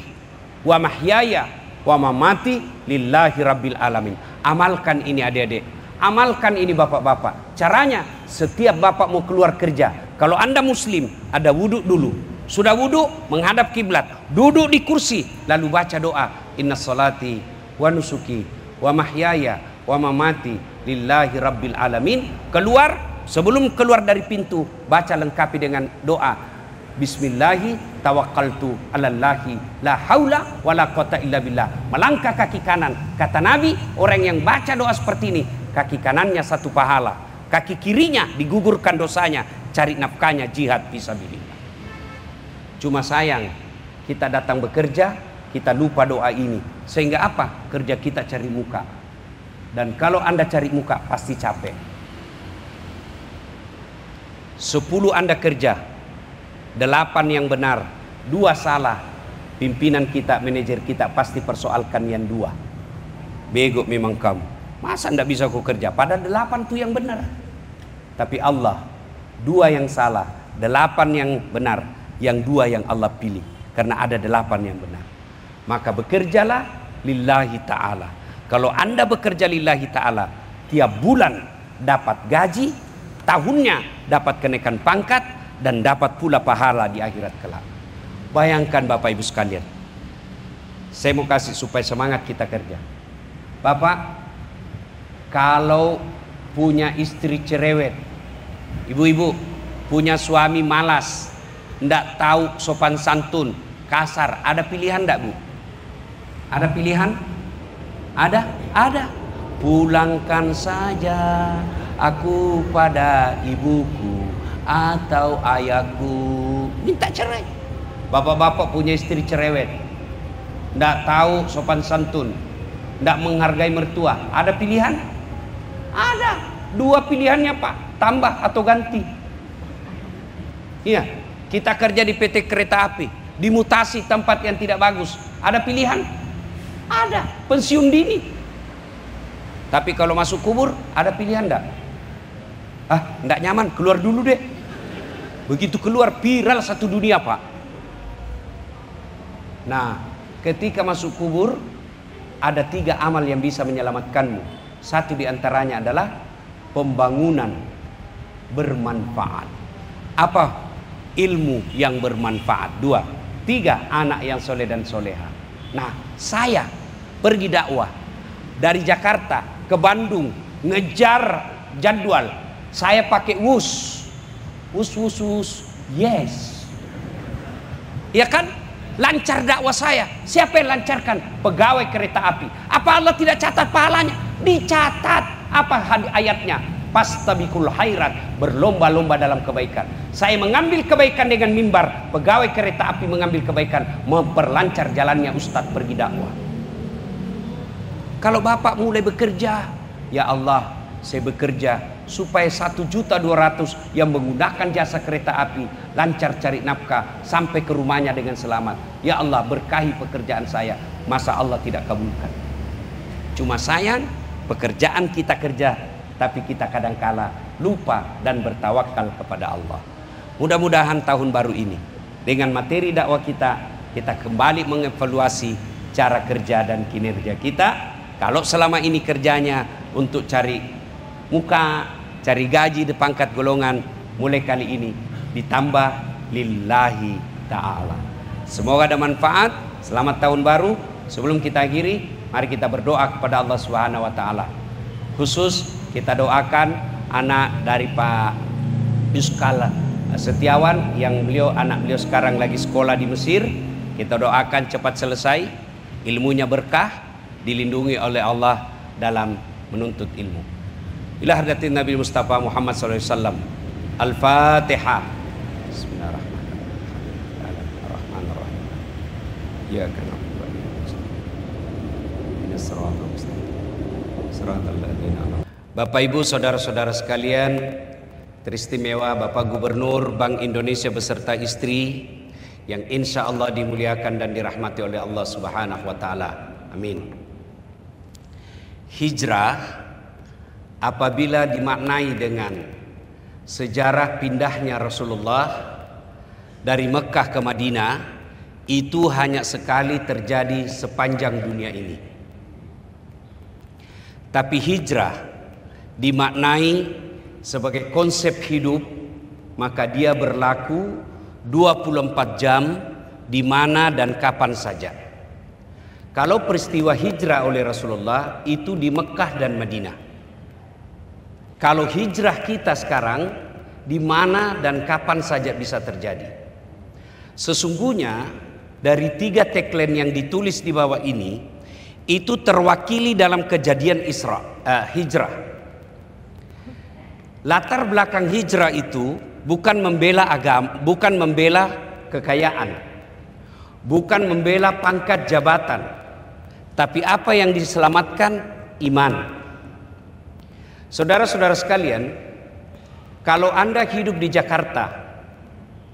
Speaker 1: wa mahyaya wa mamati lillahi rabbil alamin. Amalkan ini adik-adik, amalkan ini bapak-bapak. Caranya, setiap bapak mau keluar kerja, kalau Anda muslim, ada wudhu dulu. Sudah wudhu, menghadap kiblat, duduk di kursi, lalu baca doa, inna salati wa nusuki wa mahyaya wa mamati lillahi rabbil alamin. Keluar, sebelum keluar dari pintu, baca lengkapi dengan doa, bismillahi tawakkaltu alallahi la haula wala quwata illa billah. Melangkah kaki kanan, kata Nabi, orang yang baca doa seperti ini, kaki kanannya 1 pahala, kaki kirinya digugurkan dosanya, cari nafkahnya jihad fisabilillah. Cuma sayang, kita datang bekerja, kita lupa doa ini. Sehingga apa? Kerja kita cari muka. Dan kalau Anda cari muka, pasti capek. 10 Anda kerja, 8 yang benar, 2 salah. Pimpinan kita, manajer kita pasti persoalkan yang 2. Bego memang kamu. Masa ndak bisa kau kerja? Padahal 8 tuh yang benar. Tapi Allah, 2 yang salah, 8 yang benar, yang 2 yang Allah pilih. Karena ada 8 yang benar. Maka bekerjalah lillahi ta'ala. Kalau Anda bekerja lillahi ta'ala, tiap bulan dapat gaji, tahunnya dapat kenaikan pangkat, dan dapat pula pahala di akhirat kelak. Bayangkan Bapak Ibu sekalian, saya mau kasih supaya semangat kita kerja. Bapak, kalau punya istri cerewet, ibu-ibu punya suami malas, ndak tahu sopan santun, kasar, ada pilihan ndak Bu? Ada pilihan? Ada? Ada. Pulangkan saja aku pada ibuku atau ayahku. Minta cerai. Bapak-bapak punya istri cerewet, ndak tahu sopan santun, ndak menghargai mertua, ada pilihan? Ada. 2 pilihannya Pak, tambah atau ganti. Iya, kita kerja di PT Kereta Api, dimutasi tempat yang tidak bagus, ada pilihan? Ada. Pensiun dini. Tapi kalau masuk kubur, ada pilihan enggak? Enggak nyaman, keluar dulu deh. Begitu keluar, viral satu dunia Pak. Nah, ketika masuk kubur, ada 3 amal yang bisa menyelamatkanmu. Satu diantaranya adalah pembangunan bermanfaat. Apa? Ilmu yang bermanfaat. 2, 3, anak yang soleh dan soleha. Nah, saya pergi dakwah dari Jakarta ke Bandung, ngejar jadwal. Saya pakai wus, yes. Ya kan? Lancar dakwah saya. Siapa yang lancarkan? Pegawai kereta api. Apa Allah tidak catat pahalanya? Dicatat. Apa ayatnya? Fastabiqul khairat, berlomba-lomba dalam kebaikan. Saya mengambil kebaikan dengan mimbar, pegawai kereta api mengambil kebaikan, memperlancar jalannya Ustadz pergi dakwah. Kalau Bapak mulai bekerja, ya Allah, saya bekerja supaya 1.200.000 yang menggunakan jasa kereta api lancar cari nafkah sampai ke rumahnya dengan selamat. Ya Allah, berkahi pekerjaan saya. Masa Allah tidak kabulkan? Cuma sayang, pekerjaan kita kerja, tapi kita kadangkala lupa dan bertawakal kepada Allah. Mudah-mudahan tahun baru ini dengan materi dakwah kita kembali mengevaluasi cara kerja dan kinerja kita. Kalau selama ini kerjanya untuk cari muka, cari gaji di pangkat golongan, mulai kali ini ditambah lillahi ta'ala. Semoga ada manfaat. Selamat tahun baru. Sebelum kita akhiri, mari kita berdoa kepada Allah Subhanahu wa taala. Khusus kita doakan anak dari Pak Yuskal Setiawan yang anak beliau sekarang lagi sekolah di Mesir. Kita doakan cepat selesai, ilmunya berkah, dilindungi oleh Allah dalam menuntut ilmu. Ila hadratin Nabi Mustafa Muhammad SAW. Al-Fatihah. Bismillahirrahmanirrahim. Iyyaka na'budu wa iyyaka nasta'in. Ihdinas siratal mustaqim. Siratal ladzina an'amta. Bapak Ibu saudara-saudara sekalian, teristimewa Bapak Gubernur Bank Indonesia beserta istri yang insya Allah dimuliakan dan dirahmati oleh Allah Subhanahu wa taala. Amin. Hijrah apabila dimaknai dengan sejarah pindahnya Rasulullah dari Mekah ke Madinah, itu hanya sekali terjadi sepanjang dunia ini. Tapi hijrah dimaknai sebagai konsep hidup, maka dia berlaku 24 jam di mana dan kapan saja. Kalau peristiwa hijrah oleh Rasulullah itu di Mekah dan Madinah. Kalau hijrah kita sekarang di mana dan kapan saja bisa terjadi. Sesungguhnya dari 3 tagline yang ditulis di bawah ini itu terwakili dalam kejadian hijrah. Latar belakang hijrah itu bukan membela agama, bukan membela kekayaan, bukan membela pangkat jabatan, tapi apa yang diselamatkan? Iman. Saudara-saudara sekalian, kalau Anda hidup di Jakarta,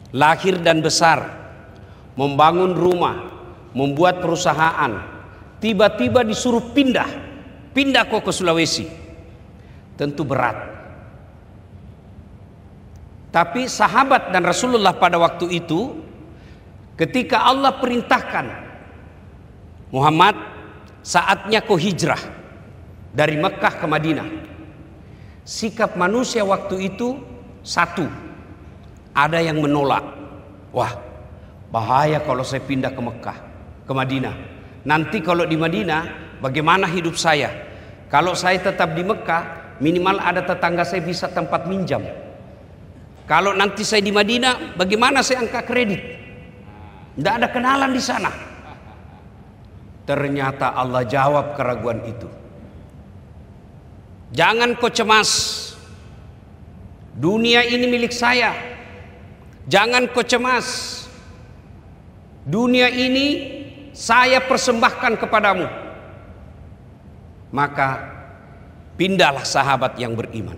Speaker 1: lahir dan besar, membangun rumah, membuat perusahaan, tiba-tiba disuruh pindah ke Sulawesi, tentu berat. Tapi sahabat dan Rasulullah pada waktu itu, ketika Allah perintahkan, Muhammad, saatnya kau hijrah dari Mekah ke Madinah. Sikap manusia waktu itu satu, ada yang menolak. Wah, bahaya kalau saya pindah ke Mekah, ke Madinah. Nanti kalau di Madinah, bagaimana hidup saya? Kalau saya tetap di Mekah, minimal ada tetangga saya bisa tempat minjam. Kalau nanti saya di Madinah, bagaimana saya angkat kredit? Tidak ada kenalan di sana. Ternyata Allah jawab keraguan itu. Jangan kau cemas. Dunia ini milik saya. Jangan kau cemas. Dunia ini saya persembahkan kepadamu. Maka pindahlah sahabat yang beriman.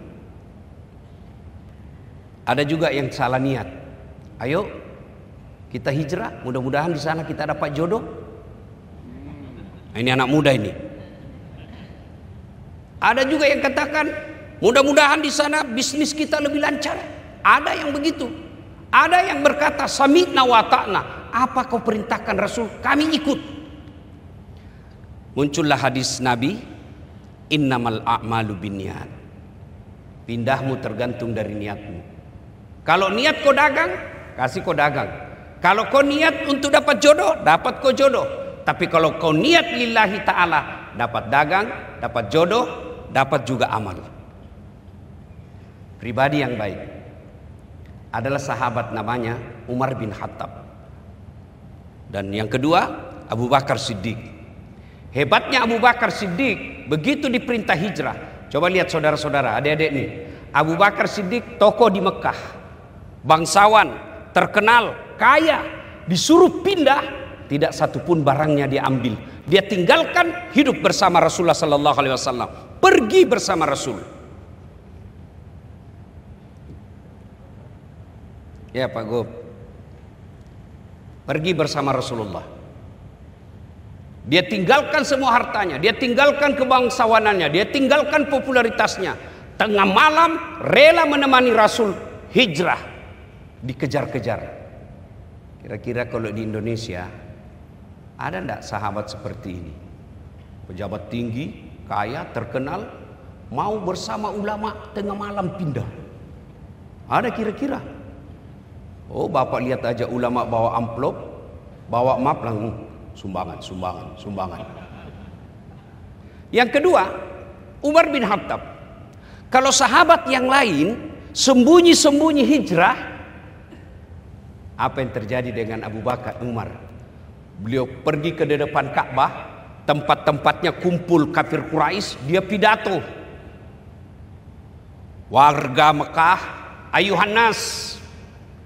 Speaker 1: Ada juga yang salah niat. Ayo kita hijrah, mudah-mudahan di sana kita dapat jodoh. Nah, ini anak muda ini. Ada juga yang katakan, mudah-mudahan di sana bisnis kita lebih lancar. Ada yang begitu. Ada yang berkata, sami'na wa ta'na. Apa kau perintahkan Rasul? Kami ikut. Muncullah hadis Nabi, innamal a'malu binniyat. Pindahmu tergantung dari niatmu. Kalau niat kau dagang, kasih kau dagang. Kalau kau niat untuk dapat jodoh, dapat kau jodoh. Tapi kalau kau niat lillahi ta'ala, dapat dagang, dapat jodoh, dapat juga amal. Pribadi yang baik adalah sahabat namanya Umar bin Khattab. Dan yang kedua, Abu Bakar Siddiq. Hebatnya Abu Bakar Siddiq, begitu diperintah hijrah. Coba lihat saudara-saudara, adik-adik nih. Abu Bakar Siddiq tokoh di Mekah, bangsawan, terkenal, kaya, disuruh pindah, tidak satupun barangnya dia ambil. Dia tinggalkan, hidup bersama Rasulullah sallallahu alaihi wasallam, pergi bersama Rasul. Ya Pak Gub, pergi bersama Rasulullah. Dia tinggalkan semua hartanya, dia tinggalkan kebangsawanannya, dia tinggalkan popularitasnya. Tengah malam rela menemani Rasul hijrah, dikejar-kejar. Kira-kira kalau di Indonesia ada enggak sahabat seperti ini? Pejabat tinggi, kaya, terkenal, mau bersama ulama tengah malam pindah. Ada kira-kira? Oh, Bapak lihat aja ulama bawa amplop, bawa map langsung sumbangan. Yang kedua, Umar bin Khattab. Kalau sahabat yang lain sembunyi-sembunyi hijrah, apa yang terjadi dengan Abu Bakar Umar? Beliau pergi ke depan Ka'bah, tempat-tempatnya kumpul kafir Quraisy, dia pidato. Warga Mekah, ayuhan nas,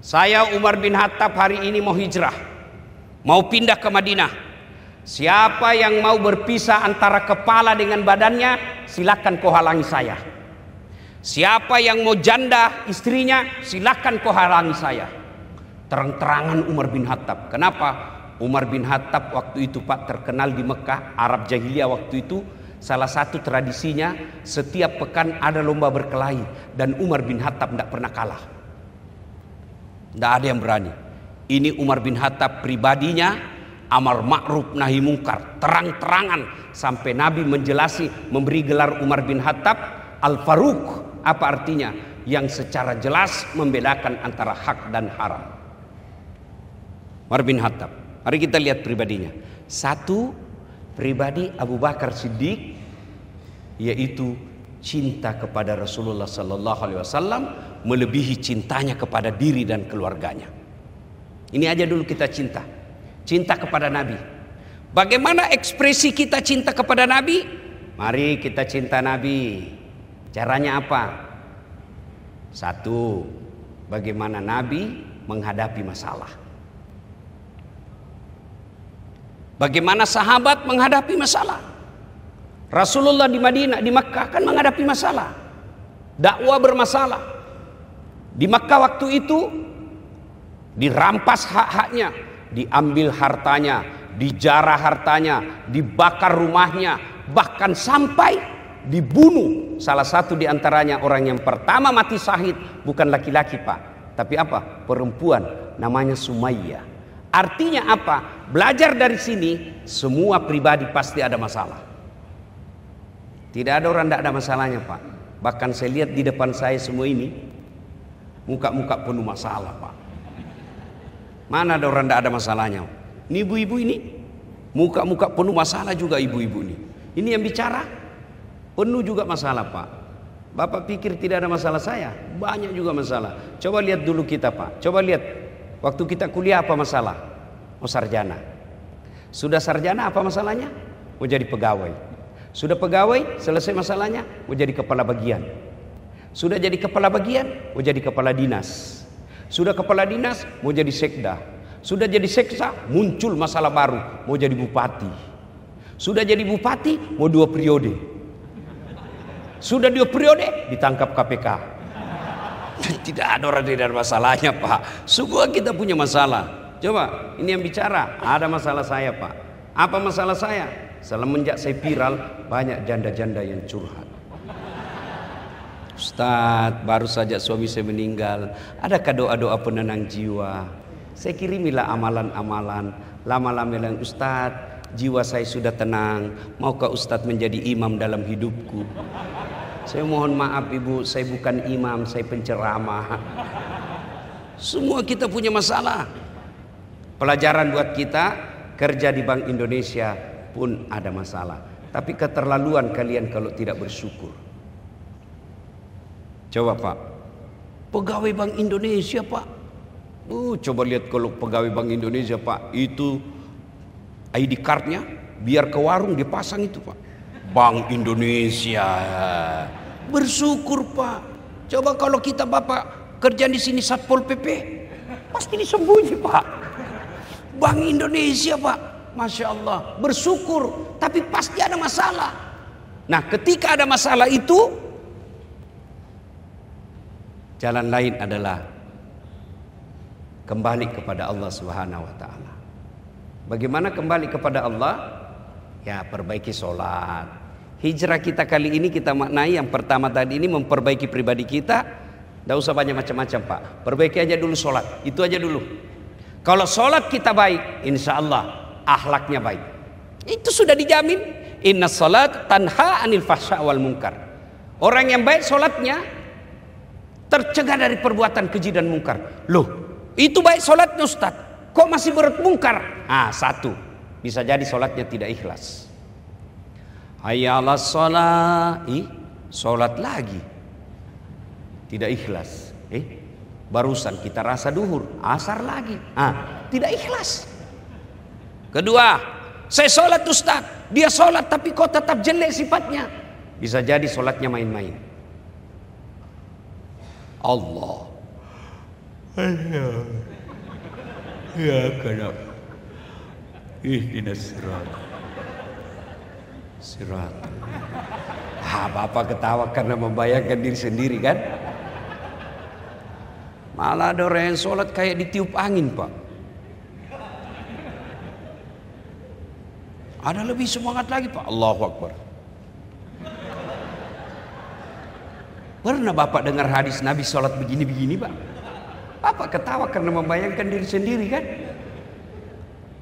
Speaker 1: saya Umar bin Khattab hari ini mau hijrah, mau pindah ke Madinah. Siapa yang mau berpisah antara kepala dengan badannya, silakan kau halangi saya. Siapa yang mau janda istrinya, silakan kau halangi saya. Terang-terangan Umar bin Khattab. Kenapa? Umar bin Khattab waktu itu Pak terkenal di Mekah, Arab Jahiliyah waktu itu. Salah satu tradisinya setiap pekan ada lomba berkelahi, dan Umar bin Khattab tidak pernah kalah. Tidak ada yang berani. Ini Umar bin Khattab pribadinya amar ma'ruf nahi mungkar, terang-terangan, sampai Nabi menjelasi, memberi gelar Umar bin Khattab Al-Faruq. Apa artinya? Yang secara jelas membedakan antara hak dan haram. Umar bin Khattab. Mari kita lihat pribadinya. Satu, pribadi Abu Bakar Siddiq, yaitu cinta kepada Rasulullah sallallahu alaihi wasallam melebihi cintanya kepada diri dan keluarganya. Ini aja dulu kita cinta. Cinta kepada Nabi. Bagaimana ekspresi kita cinta kepada Nabi? Mari kita cinta Nabi. Caranya apa? Satu, bagaimana Nabi menghadapi masalah. Bagaimana sahabat menghadapi masalah. Rasulullah di Madinah, di Makkah kan menghadapi masalah. Dakwah bermasalah. Di Makkah waktu itu dirampas hak-haknya, diambil hartanya, dijarah hartanya, dibakar rumahnya, bahkan sampai dibunuh. Salah satu di antaranya, orang yang pertama mati syahid bukan laki-laki Pak, tapi apa? Perempuan, namanya Sumayyah. Artinya apa? Belajar dari sini, semua pribadi pasti ada masalah. Tidak ada orang tidak ada masalahnya Pak. Bahkan saya lihat di depan saya semua ini, muka-muka penuh masalah Pak. Mana ada orang tidak ada masalahnya? Ini ibu-ibu ini, muka-muka penuh masalah juga ibu-ibu ini. Ini yang bicara, penuh juga masalah Pak. Bapak pikir tidak ada masalah saya? Banyak juga masalah. Coba lihat dulu kita Pak. Coba lihat, waktu kita kuliah apa masalah? Mau sarjana. Sudah sarjana apa masalahnya? Mau jadi pegawai. Sudah pegawai, selesai masalahnya, mau jadi kepala bagian. Sudah jadi kepala bagian, mau jadi kepala dinas. Sudah kepala dinas, mau jadi sekda. Sudah jadi sekda, muncul masalah baru, mau jadi bupati. Sudah jadi bupati, mau 2 periode. Sudah 2 periode, ditangkap KPK. Tidak ada orang tidak ada masalahnya Pak. Semua kita punya masalah. Coba, ini yang bicara, ada masalah saya Pak. Apa masalah saya? Semenjak saya viral, banyak janda-janda yang curhat. Ustadz, baru saja suami saya meninggal, adakah doa-doa penenang jiwa? Saya kirimilah amalan-amalan. Lama-lama bilang, Ustadz, jiwa saya sudah tenang, maukah Ustadz menjadi imam dalam hidupku? Saya mohon maaf ibu, saya bukan imam, saya penceramah. Semua kita punya masalah. Pelajaran buat kita, kerja di Bank Indonesia pun ada masalah. Tapi keterlaluan kalian kalau tidak bersyukur. Coba Pak, pegawai Bank Indonesia Pak, coba lihat kalau pegawai Bank Indonesia Pak, itu ID cardnya biar ke warung dipasang itu Pak, Bank Indonesia. Bersyukur Pak. Coba kalau kita Bapak kerja di sini Satpol PP, pasti disembunyi Pak. Bank Indonesia Pak, Masya Allah, bersyukur. Tapi pasti ada masalah. Nah ketika ada masalah itu, jalan lain adalah kembali kepada Allah Subhanahu wa taala. Bagaimana kembali kepada Allah? Ya, perbaiki sholat. Hijrah kita kali ini kita maknai yang pertama tadi ini memperbaiki pribadi kita. Tidak usah banyak macam-macam Pak. Perbaiki aja dulu sholat. Itu aja dulu. Kalau sholat kita baik, insya Allah akhlaknya baik. Itu sudah dijamin. Inna sholat tanha anil fahsya wal munkar. Orang yang baik sholatnya tercegah dari perbuatan keji dan mungkar. Loh, itu baik sholatnya Ustaz, kok masih berbuat mungkar? Satu, bisa jadi sholatnya tidak ikhlas. Hayya 'alas sholat, sholat lagi tidak ikhlas. Barusan kita rasa duhur, asar lagi, tidak ikhlas. Kedua, saya sholat Ustaz, dia sholat tapi kok tetap jelek sifatnya. Bisa jadi sholatnya main-main. Allah ya kadang ihdinas sirat. Bapak ketawa karena membayangkan diri sendiri kan. Malah ada orang yang sholat kayak ditiup angin Pak. Ada lebih semangat lagi Pak. Allahu Akbar. Pernah Bapak dengar hadis Nabi sholat begini-begini Pak? Bapak ketawa karena membayangkan diri sendiri kan?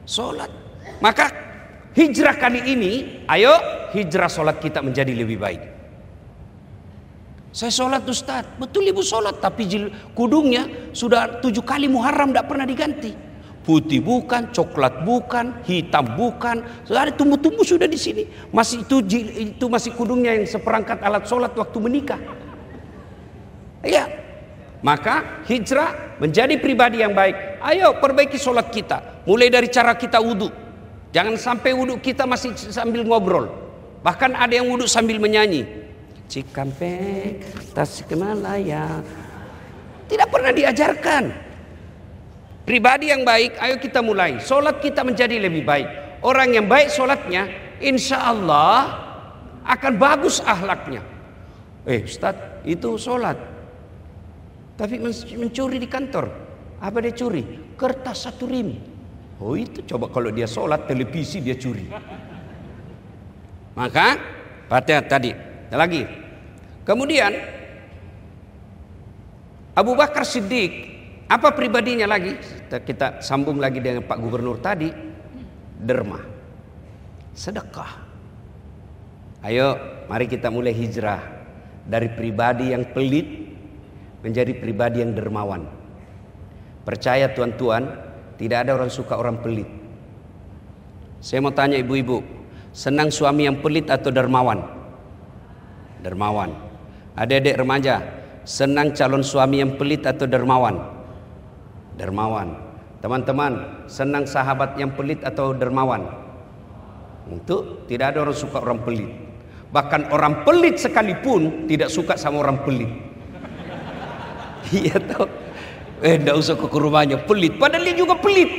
Speaker 1: Sholat Maka hijrah kali ini, ayo hijrah sholat kita menjadi lebih baik. Saya sholat Ustaz, betul ibu sholat, tapi kudungnya sudah 7 kali Muharram tidak pernah diganti. Putih bukan, coklat bukan, hitam bukan, sudah ada tumbuh-tumbuh sudah di sini. Masih itu masih kudungnya yang seperangkat alat sholat waktu menikah. Ya, maka hijrah menjadi pribadi yang baik. Ayo perbaiki sholat kita, mulai dari cara kita wudhu. Jangan sampai wudhu kita masih sambil ngobrol. Bahkan ada yang wudhu sambil menyanyi. Cikampek, Tasikmalaya. Tidak pernah diajarkan. Pribadi yang baik, ayo kita mulai. Solat kita menjadi lebih baik. Orang yang baik solatnya, insya Allah akan bagus akhlaknya. Ustaz, itu solat, tapi mencuri di kantor. Apa dia curi? Kertas 1 rim. Oh itu coba kalau dia solat, televisi dia curi. Maka Fatihah tadi. Lagi. Kemudian Abu Bakar Siddiq, apa pribadinya lagi? Kita sambung lagi dengan Pak Gubernur tadi. Derma, sedekah. Ayo mari kita mulai hijrah dari pribadi yang pelit menjadi pribadi yang dermawan. Percaya tuan-tuan, tidak ada orang suka orang pelit. Saya mau tanya ibu-ibu, senang suami yang pelit atau dermawan? Dermawan. Adik-adik remaja, senang calon suami yang pelit atau dermawan? Dermawan. Teman-teman, senang sahabat yang pelit atau dermawan? Untuk tidak ada orang suka orang pelit. Bahkan orang pelit sekalipun tidak suka sama orang pelit. Iya tahu. Tidak usah ke rumahnya, pelit. Padahal dia juga pelit.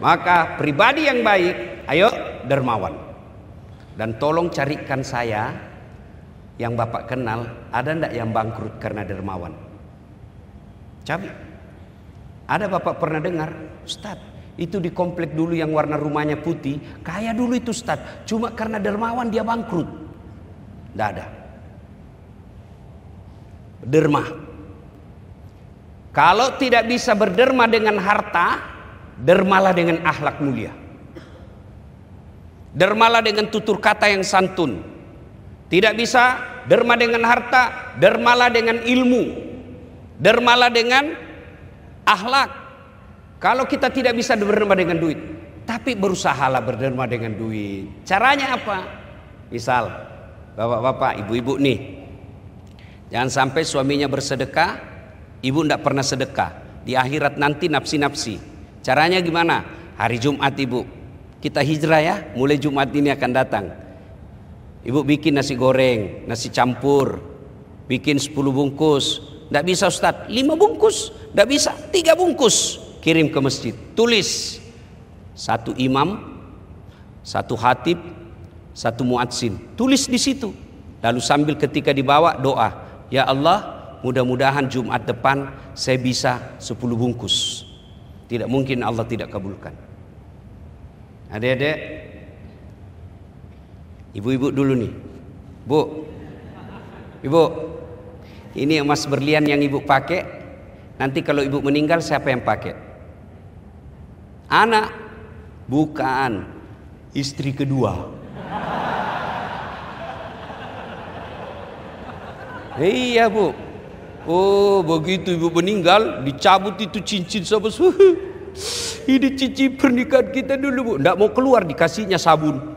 Speaker 1: Maka pribadi yang baik, ayo dermawan. Dan tolong carikan saya yang Bapak kenal, ada ndak yang bangkrut karena dermawan? Cari. Ada Bapak pernah dengar, Ustaz, itu di komplek dulu yang warna rumahnya putih, kaya dulu itu Ustaz, cuma karena dermawan dia bangkrut. Ndak ada. Derma. Kalau tidak bisa berderma dengan harta, dermalah dengan akhlak mulia. Dermalah dengan tutur kata yang santun. Tidak bisa derma dengan harta, dermalah dengan ilmu, dermalah dengan akhlak. Kalau kita tidak bisa berderma dengan duit, tapi berusahalah berderma dengan duit. Caranya apa? Misal, bapak-bapak, ibu-ibu nih, jangan sampai suaminya bersedekah, ibu tidak pernah sedekah. Di akhirat nanti nafsi-nafsi. Caranya gimana? Hari Jumat ibu, kita hijrah ya, mulai Jumat ini akan datang. Ibu bikin nasi goreng, nasi campur, bikin 10 bungkus. Tidak bisa Ustaz, 5 bungkus. Tidak bisa, 3 bungkus. Kirim ke masjid. Tulis 1 imam, 1 khatib, 1 muadzin. Tulis di situ. Lalu sambil ketika dibawa doa, ya Allah, mudah-mudahan Jumat depan saya bisa 10 bungkus. Tidak mungkin Allah tidak kabulkan. Adik-adik, ibu-ibu dulu nih. Bu, ibu, ini emas berlian yang ibu pakai, nanti kalau ibu meninggal siapa yang pakai? Anak? Bukan, istri kedua. Iya bu. Oh begitu ibu meninggal, dicabut itu cincin sama ini cincin pernikahan kita dulu bu. Nggak mau keluar, dikasihnya sabun.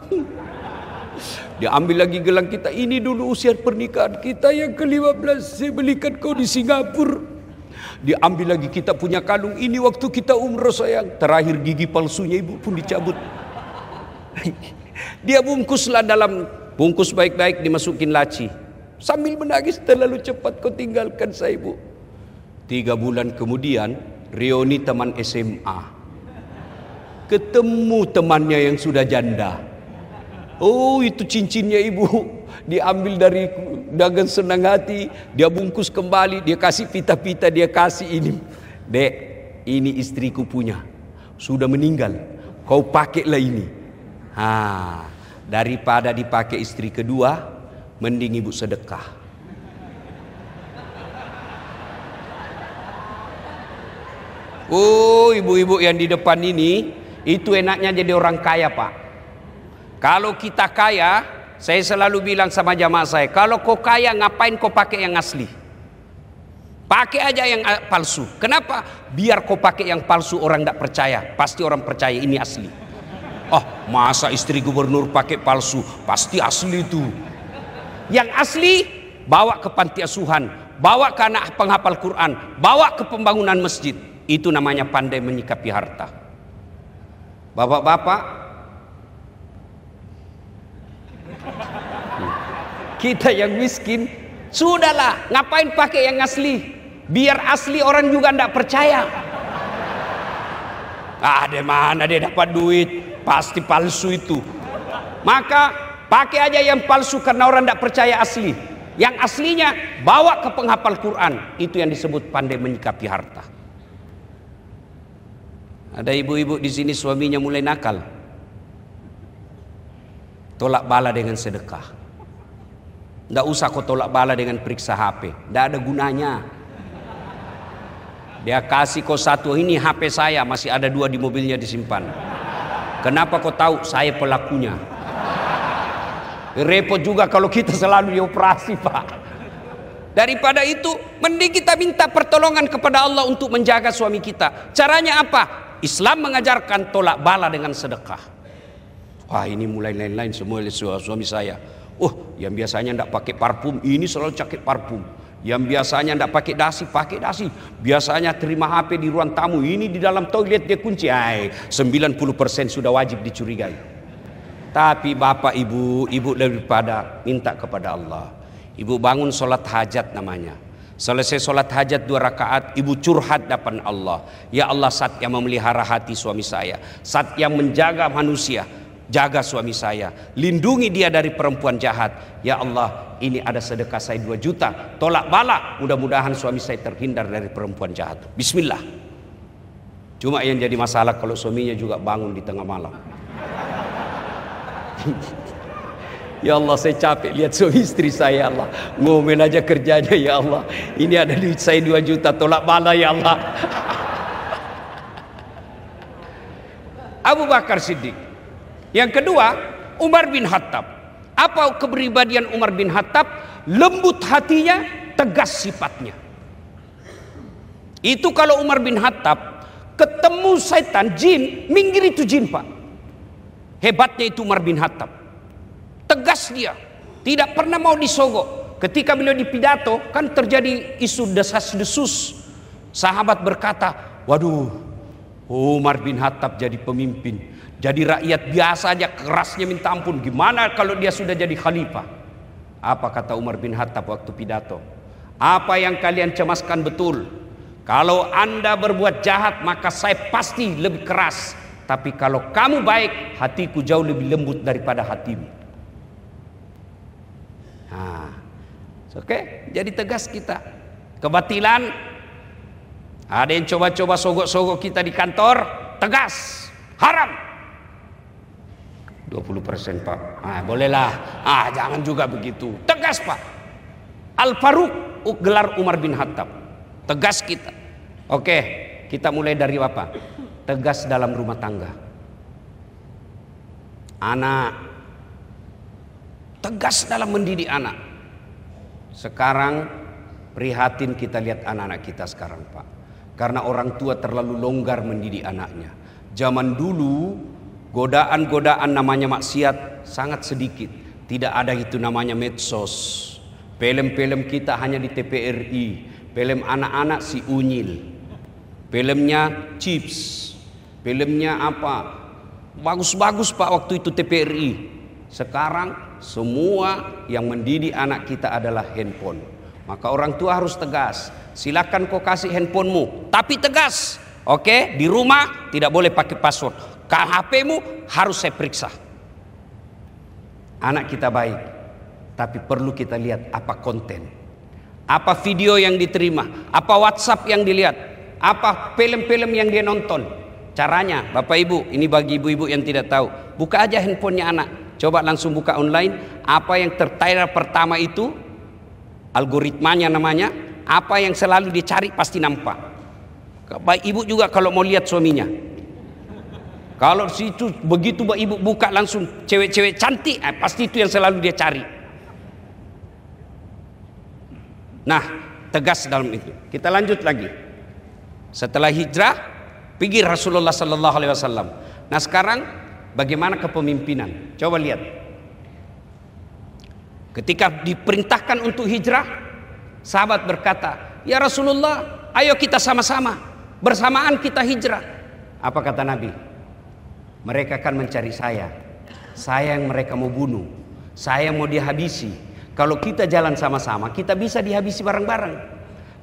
Speaker 1: Diambil lagi gelang kita, ini dulu usia pernikahan kita yang ke-15, saya belikan kau di Singapura. Diambil lagi kita punya kalung, ini waktu kita umroh sayang. Terakhir gigi palsunya ibu pun dicabut. Dia bungkuslah dalam bungkus baik-baik, dimasukin laci. Sambil menangis, terlalu cepat kau tinggalkan saya ibu. 3 bulan kemudian, reuni teman SMA. Ketemu temannya yang sudah janda. Oh itu cincinnya ibu, diambil dari dagang senang hati, dia bungkus kembali, dia kasih pita-pita, dia kasih ini. Dek, ini istriku punya, sudah meninggal, kau pakailah ini. Daripada dipakai istri kedua, mending ibu sedekah. Oh ibu-ibu yang di depan ini, Itu enaknya jadi orang kaya, Pak. Kalau kita kaya, saya selalu bilang sama jamaah saya, kalau kau kaya ngapain kau pakai yang asli? Pakai aja yang palsu. Kenapa? Biar kau pakai yang palsu orang tidak percaya. Pasti orang percaya ini asli. Oh, masa istri gubernur pakai palsu? Pasti asli itu. Yang asli bawa ke panti asuhan, bawa ke anak penghafal Quran, bawa ke pembangunan masjid. Itu namanya pandai menyikapi harta. Bapak-bapak, kita yang miskin, sudahlah, ngapain pakai yang asli? Biar asli orang juga tidak percaya. Ada mana dia dapat duit? Pasti palsu itu. Maka pakai aja yang palsu karena orang tidak percaya asli. Yang aslinya bawa ke penghafal Quran. Itu yang disebut pandai menyikapi harta. Ada ibu-ibu di sini suaminya mulai nakal. Tolak bala dengan sedekah. Tidak usah kau tolak bala dengan periksa HP. Tidak ada gunanya. Dia kasih kau satu, ini HP saya, masih ada 2 di mobilnya disimpan. Kenapa kau tahu? Saya pelakunya. Repot juga kalau kita selalu dioperasi, Pak. Daripada itu, mending kita minta pertolongan kepada Allah untuk menjaga suami kita. Caranya apa? Islam mengajarkan tolak bala dengan sedekah. Wah, ini mulai lain-lain semua suami saya. Oh, yang biasanya tidak pakai parfum, ini selalu pakai parfum. Yang biasanya tidak pakai pakai dasi. Biasanya terima HP di ruang tamu, ini di dalam toilet dia kunci. 90% sudah wajib dicurigai. Tapi bapak ibu daripada minta kepada Allah. Ibu bangun sholat hajat namanya. Selesai sholat hajat 2 rakaat, ibu curhat depan Allah. Ya Allah, saat yang memelihara hati suami saya, saat yang menjaga manusia, jaga suami saya, lindungi dia dari perempuan jahat. Ya Allah, ini ada sedekah saya 2 juta, tolak bala, mudah-mudahan suami saya terhindar dari perempuan jahat. Bismillah. Cuma yang jadi masalah kalau suaminya juga bangun di tengah malam. Ya Allah, saya capek lihat suami istri saya. Ya Allah, ngomel aja kerjanya. Ya Allah, ini ada duit saya 2 juta, tolak bala. Ya Allah. Abu Bakar Siddiq. Yang kedua, Umar bin Khattab. Apa kepribadian Umar bin Khattab? Lembut hatinya, tegas sifatnya. Itu kalau Umar bin Khattab ketemu setan, jin, minggir itu jin, Pak. Hebatnya itu Umar bin Khattab. Tegas dia, tidak pernah mau disogok. Ketika beliau di pidato, kan terjadi isu desas-desus. Sahabat berkata, waduh, Umar bin Khattab jadi pemimpin. Jadi rakyat biasa aja kerasnya minta ampun. Gimana kalau dia sudah jadi khalifah? Apa kata Umar bin Khattab waktu pidato? Apa yang kalian cemaskan betul. Kalau Anda berbuat jahat, maka saya pasti lebih keras. Tapi kalau kamu baik, hatiku jauh lebih lembut daripada hatimu. Nah, oke, jadi tegas kita. Kebatilan, ada yang coba-coba sogok-sogok kita di kantor, tegas, haram. 20%, Pak. Bolehlah. Jangan juga begitu. Tegas, Pak. Al-Faruq, gelar Umar bin Khattab. Tegas kita. Oke, kita mulai dari apa? Tegas dalam rumah tangga. Anak. Tegas dalam mendidik anak. Sekarang prihatin kita lihat anak-anak kita sekarang, Pak. Karena orang tua terlalu longgar mendidik anaknya. Zaman dulu godaan-godaan namanya maksiat sangat sedikit. Tidak ada itu namanya medsos. Film-film kita hanya di TVRI. Film anak-anak si Unyil. Filmnya Chips. Filmnya apa? Bagus-bagus, Pak, waktu itu TVRI. Sekarang semua yang mendidik anak kita adalah handphone. Maka orang tua harus tegas. Silakan kau kasih handphonemu, tapi tegas. Oke, di rumah tidak boleh pakai password. HP-mu harus saya periksa. Anak kita baik, tapi perlu kita lihat apa konten, apa video yang diterima, apa WhatsApp yang dilihat, apa film-film yang dia nonton. Caranya, Bapak Ibu, ini bagi ibu-ibu yang tidak tahu, buka aja handphonenya anak, coba langsung buka online. Apa yang tertera pertama itu, algoritmanya namanya, apa yang selalu dicari pasti nampak. Baik ibu juga kalau mau lihat suaminya. Kalau situ begitu ibu buka langsung cewek-cewek cantik, pasti itu yang selalu dia cari. Nah, tegas dalam itu. Kita lanjut lagi. Setelah hijrah, pergi Rasulullah Sallallahu Alaihi Wasallam. Nah sekarang bagaimana kepemimpinan? Coba lihat. Ketika diperintahkan untuk hijrah, sahabat berkata, ya Rasulullah, ayo kita sama-sama, bersamaan kita hijrah. Apa kata Nabi? Mereka akan mencari saya yang mereka mau bunuh, saya yang mau dihabisi. Kalau kita jalan sama-sama, kita bisa dihabisi bareng-bareng.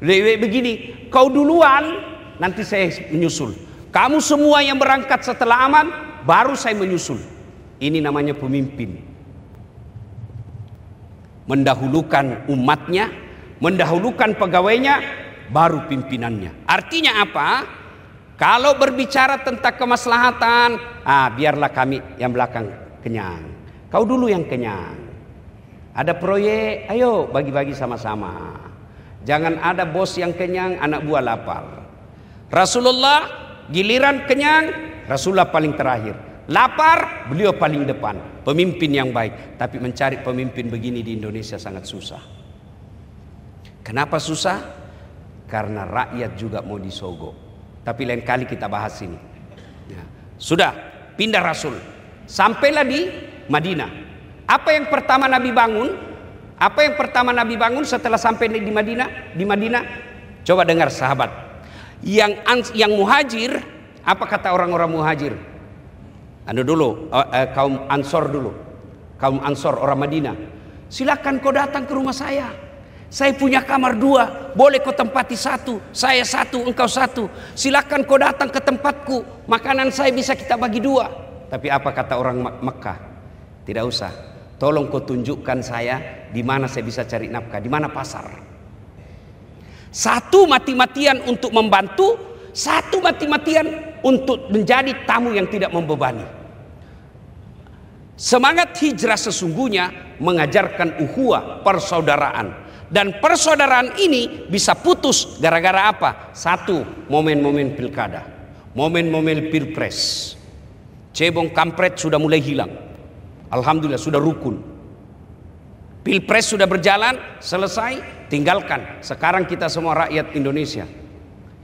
Speaker 1: Lebih begini, kau duluan, nanti saya menyusul. Kamu semua yang berangkat setelah aman, baru saya menyusul. Ini namanya pemimpin. Mendahulukan umatnya, mendahulukan pegawainya, baru pimpinannya. Artinya apa? Kalau berbicara tentang kemaslahatan, biarlah kami yang belakang kenyang. Kau dulu yang kenyang. Ada proyek, ayo bagi-bagi sama-sama. Jangan ada bos yang kenyang, anak buah lapar. Rasulullah giliran kenyang, Rasulullah paling terakhir. Lapar, beliau paling depan. Pemimpin yang baik. Tapi mencari pemimpin begini di Indonesia sangat susah. Kenapa susah? Karena rakyat juga mau disogok. Tapi lain kali kita bahas ini. Ya. Sudah pindah Rasul, sampailah di Madinah. Apa yang pertama Nabi bangun? Apa yang pertama Nabi bangun setelah sampai di Madinah? Di Madinah, coba dengar sahabat. Yang muhajir, apa kata orang-orang muhajir? Kaum Ansor dulu. Kaum Ansor orang Madinah. Silakan kau datang ke rumah saya. Saya punya kamar 2, boleh kau tempati 1, saya 1, engkau 1. Silakan kau datang ke tempatku, makanan saya bisa kita bagi 2. Tapi apa kata orang Mekah? Tidak usah. Tolong kau tunjukkan saya di mana saya bisa cari nafkah, di mana pasar. 1 mati-matian untuk membantu, 1 mati-matian untuk menjadi tamu yang tidak membebani. Semangat hijrah sesungguhnya mengajarkan ukhuwah, persaudaraan. Dan persaudaraan ini bisa putus gara-gara apa? 1, momen-momen pilkada, momen-momen pilpres. Cebong kampret sudah mulai hilang. Alhamdulillah sudah rukun. Pilpres sudah berjalan, selesai, tinggalkan. Sekarang kita semua rakyat Indonesia.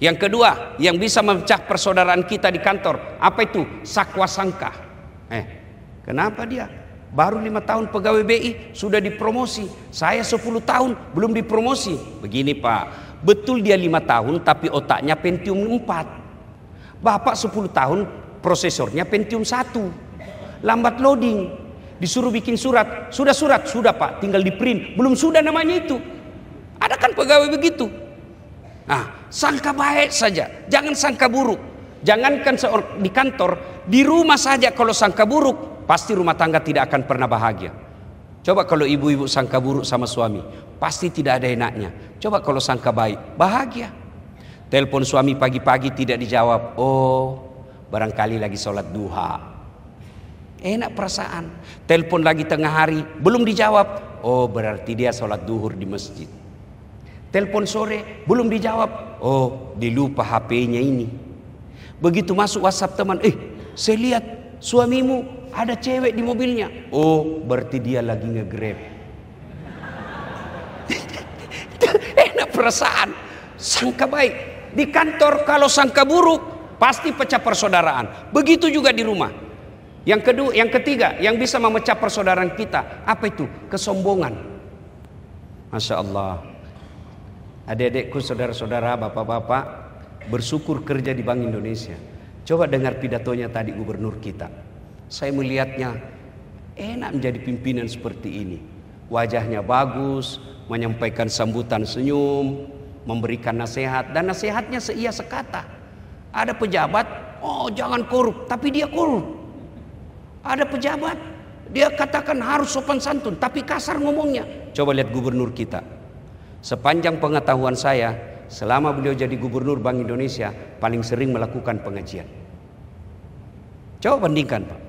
Speaker 1: Yang kedua, yang bisa memecah persaudaraan kita di kantor, apa itu? Sakwa sangka. Kenapa dia? Baru 5 tahun pegawai BI sudah dipromosi. Saya 10 tahun belum dipromosi. Begini Pak, betul dia 5 tahun tapi otaknya Pentium 4. Bapak 10 tahun prosesornya Pentium 1. Lambat loading. Disuruh bikin surat. Sudah Pak, tinggal di print. Belum sudah namanya itu. Ada kan pegawai begitu. Nah, sangka baik saja, jangan sangka buruk. Jangankan di kantor, di rumah saja kalau sangka buruk, pasti rumah tangga tidak akan pernah bahagia. Coba kalau ibu-ibu sangka buruk sama suami, pasti tidak ada enaknya. Coba kalau sangka baik, bahagia. Telepon suami pagi-pagi tidak dijawab, oh barangkali lagi sholat duha. Enak perasaan. Telepon lagi tengah hari, belum dijawab, oh berarti dia sholat duhur di masjid. Telepon sore, belum dijawab, oh dilupa HP-nya ini. Begitu masuk WhatsApp teman, saya lihat suamimu ada cewek di mobilnya. Oh, berarti dia lagi nge-grab. Enak perasaan. Sangka baik. Di kantor kalau sangka buruk, pasti pecah persaudaraan. Begitu juga di rumah. Yang ketiga, yang bisa memecah persaudaraan kita, apa itu? Kesombongan. Masya Allah. Adik-adikku, saudara-saudara, bapak-bapak, bersyukur kerja di Bank Indonesia. Coba dengar pidatonya tadi gubernur kita. Saya melihatnya enak menjadi pimpinan seperti ini. Wajahnya bagus, menyampaikan sambutan senyum, memberikan nasihat, dan nasihatnya seia sekata. Ada pejabat, oh jangan korup, tapi dia korup. Ada pejabat, dia katakan harus sopan santun, tapi kasar ngomongnya. Coba lihat gubernur kita. Sepanjang pengetahuan saya, selama beliau jadi gubernur Bank Indonesia, paling sering melakukan pengajian. Coba bandingkan Pak.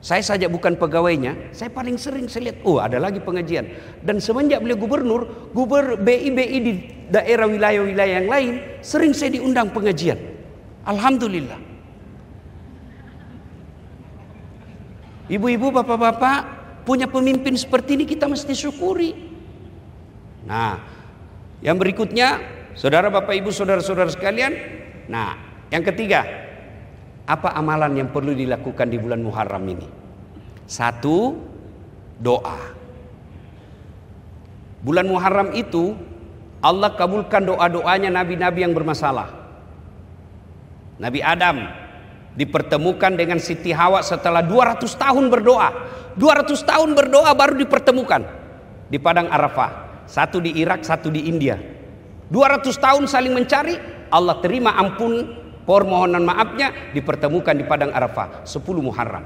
Speaker 1: Saya saja bukan pegawainya, saya paling sering saya lihat, oh ada lagi pengajian. Dan semenjak beliau gubernur BI di daerah wilayah-wilayah yang lain, sering saya diundang pengajian. Alhamdulillah. Ibu-ibu, bapak-bapak, punya pemimpin seperti ini kita mesti syukuri. Nah, yang berikutnya, saudara, bapak, ibu, saudara-saudara sekalian. Nah, yang ketiga, apa amalan yang perlu dilakukan di bulan Muharram ini? Satu, doa. Bulan Muharram itu Allah kabulkan doa-doanya nabi-nabi yang bermasalah. Nabi Adam dipertemukan dengan Siti Hawa setelah 200 tahun berdoa. 200 tahun berdoa baru dipertemukan di padang Arafah. Satu di Irak, satu di India. 200 tahun saling mencari, Allah terima ampun permohonan maafnya, dipertemukan di padang Arafah 10 Muharram.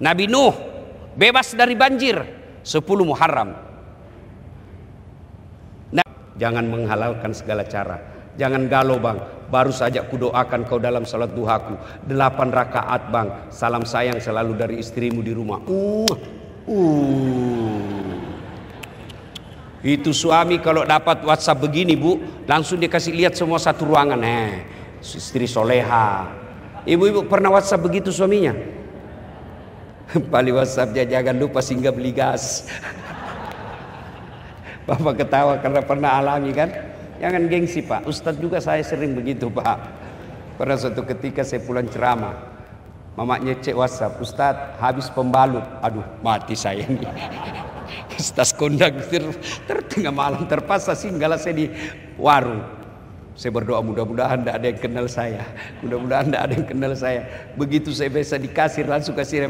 Speaker 1: Nabi Nuh bebas dari banjir 10 Muharram. Nah, jangan menghalalkan segala cara. Jangan galau bang, baru saja kudoakan kau dalam salat duhaku 8 rakaat bang, salam sayang selalu dari istrimu di rumah. Itu suami kalau dapat WhatsApp begini bu, langsung dikasih lihat semua satu ruangan. Istri soleha. Ibu-ibu pernah WhatsApp begitu suaminya? Paling WhatsAppnya jangan lupa singgah beli gas. Bapak ketawa karena pernah alami kan? Jangan gengsi pak, Ustadz juga saya sering begitu pak. Pernah suatu ketika saya pulang ceramah, mamanya cek WhatsApp, Ustadz habis pembalut. Aduh mati saya ini. Tas kondang tengah malam terpaksa singgahlah saya di warung. Saya berdoa mudah-mudahan tidak ada yang kenal saya. Mudah-mudahan tidak ada yang kenal saya. Begitu saya biasa di kasir langsung kasir,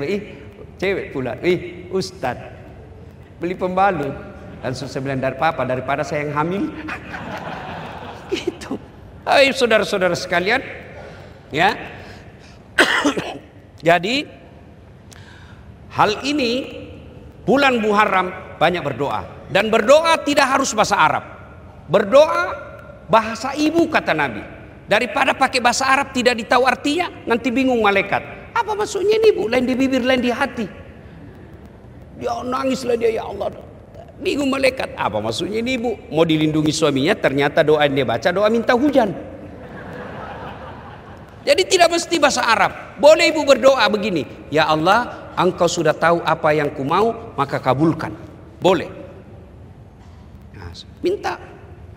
Speaker 1: cewek pula, Ustadz beli pembalut. Langsung saya bilang daripada saya yang hamil. Gitu. Ayo saudara-saudara sekalian, ya. Jadi hal ini bulan Muharram banyak berdoa, dan berdoa tidak harus bahasa Arab. Berdoa bahasa ibu kata Nabi. Daripada pakai bahasa Arab tidak ditahu artinya, nanti bingung malaikat. Apa maksudnya ini bu? Lain di bibir, lain di hati. Dia nangislah dia, ya Allah. Bingung malaikat, apa maksudnya ini ibu? Mau dilindungi suaminya, ternyata doa yang dia baca doa minta hujan. Jadi tidak mesti bahasa Arab. Boleh ibu berdoa begini, ya Allah, engkau sudah tahu apa yang ku mau, maka kabulkan. Boleh. Nah, minta.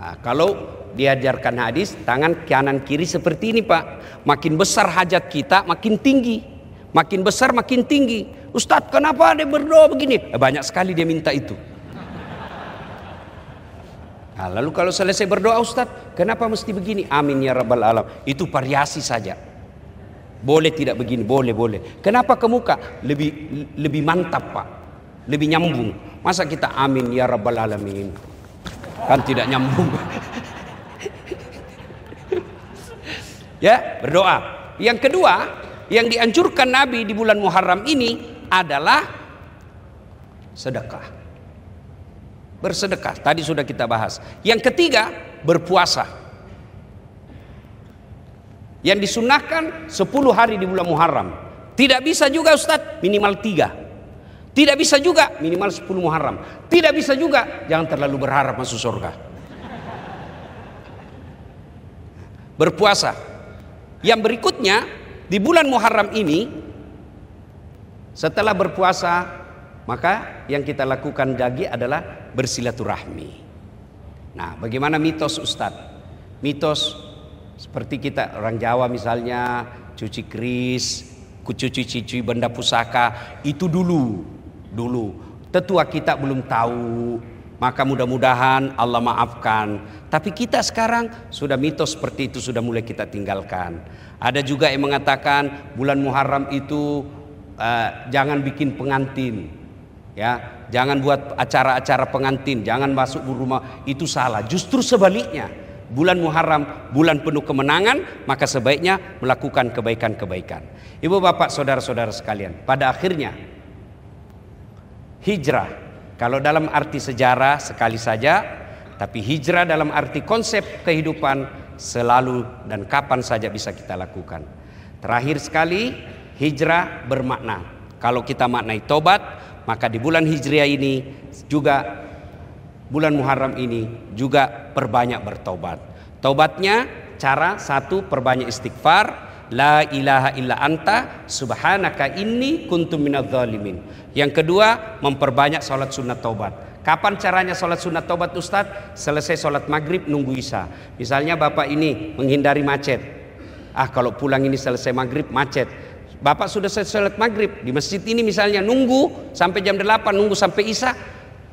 Speaker 1: Nah, kalau diajarkan hadis, tangan kanan kiri seperti ini pak. Makin besar hajat kita, makin tinggi. Makin besar, makin tinggi. Ustadz, kenapa dia berdoa begini? Banyak sekali dia minta itu. Nah, lalu kalau selesai berdoa, Ustadz, kenapa mesti begini? Amin ya rabbal alam. Itu variasi saja. Boleh tidak begini? Boleh, boleh. Kenapa ke muka? Lebih mantap pak. Lebih nyambung. Masa kita amin ya rabbal alamin? Kan tidak nyambung. Ya, berdoa. Yang kedua, yang dianjurkan Nabi di bulan Muharram ini adalah sedekah. Bersedekah, tadi sudah kita bahas. Yang ketiga, berpuasa. Yang disunahkan 10 hari di bulan Muharram. Tidak bisa juga Ustadz, minimal 3. Tidak bisa juga, minimal 10 Muharram. Tidak bisa juga, jangan terlalu berharap masuk surga. Berpuasa. Yang berikutnya, di bulan Muharram ini, setelah berpuasa, maka yang kita lakukan lagi adalah bersilaturahmi. Nah, bagaimana mitos Ustadz? Mitos seperti kita orang Jawa misalnya cuci keris, cuci benda pusaka, itu dulu. Tetua kita belum tahu, maka mudah-mudahan Allah maafkan. Tapi kita sekarang sudah mitos seperti itu sudah mulai kita tinggalkan. Ada juga yang mengatakan bulan Muharram itu jangan bikin pengantin. Ya, jangan buat acara-acara pengantin, jangan masuk rumah, itu salah. Justru sebaliknya, bulan Muharram bulan penuh kemenangan, maka sebaiknya melakukan kebaikan-kebaikan. Ibu bapak saudara-saudara sekalian, pada akhirnya hijrah, kalau dalam arti sejarah sekali saja, tapi hijrah dalam arti konsep kehidupan selalu dan kapan saja bisa kita lakukan. Terakhir sekali, hijrah bermakna, kalau kita maknai tobat, maka di bulan Hijriah ini juga, bulan Muharram ini juga perbanyak bertobat. Tobatnya cara satu, perbanyak istighfar. la ilaha illa anta subhanaka inni kuntu minadz zalimin. Yang kedua, memperbanyak salat sunat taubat. Kapan caranya salat sunat taubat Ustadz? Selesai salat maghrib nunggu isya. Misalnya Bapak ini menghindari macet. Kalau pulang ini selesai maghrib macet. Bapak sudah selesai salat maghrib di masjid ini misalnya, nunggu sampai jam 8, nunggu sampai isya.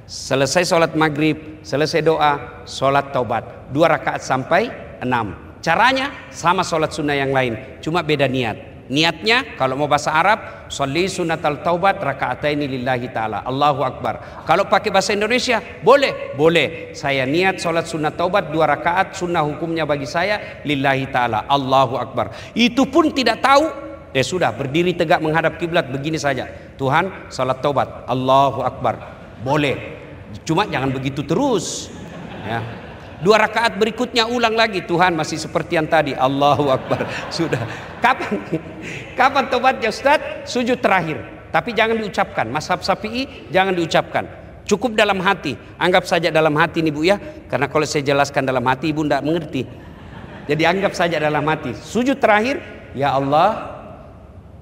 Speaker 1: Selesai salat maghrib, selesai doa, salat taubat 2 rakaat sampai 6. Caranya sama salat sunnah yang lain, cuma beda niat. Niatnya kalau mau bahasa Arab, sholli sunatal taubat rakaataini lillahi ta'ala, Allahu Akbar. Kalau pakai bahasa Indonesia, boleh. Saya niat salat sunat taubat 2 rakaat, sunnah hukumnya bagi saya lillahi ta'ala, Allahu Akbar. Itu pun tidak tahu, sudah berdiri tegak menghadap kiblat begini saja. Tuhan, salat taubat, Allahu Akbar. Boleh. Cuma jangan begitu terus. Ya. 2 rakaat berikutnya ulang lagi, Tuhan masih seperti yang tadi, Allahu Akbar. Sudah. Kapan tobatnya Ustaz? Sujud terakhir. Tapi jangan diucapkan. Mazhab Syafi'i jangan diucapkan. Cukup dalam hati. Anggap saja dalam hati nih Bu ya. Karena kalau saya jelaskan dalam hati Ibu tidak mengerti. Jadi anggap saja dalam hati. Sujud terakhir, ya Allah.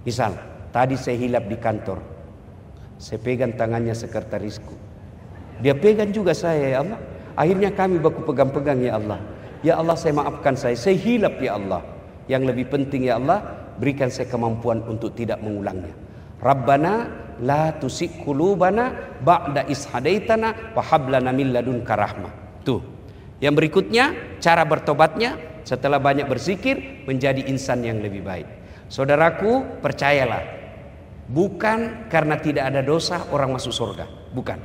Speaker 1: Misal, tadi saya hilap di kantor. Saya pegang tangannya sekretarisku. Dia pegang juga saya, ya Allah. Akhirnya kami baku pegang-pegang, ya Allah. Ya Allah, saya maafkan saya hilap, ya Allah. Yang lebih penting, ya Allah, berikan saya kemampuan untuk tidak mengulangnya. Rabbana la tusik qulubana ba'da is hadaitana wa hab lana min ladunka rahmah. Tuh. Yang berikutnya, cara bertobatnya setelah banyak berzikir menjadi insan yang lebih baik. Saudaraku, percayalah, bukan karena tidak ada dosa orang masuk surga, bukan.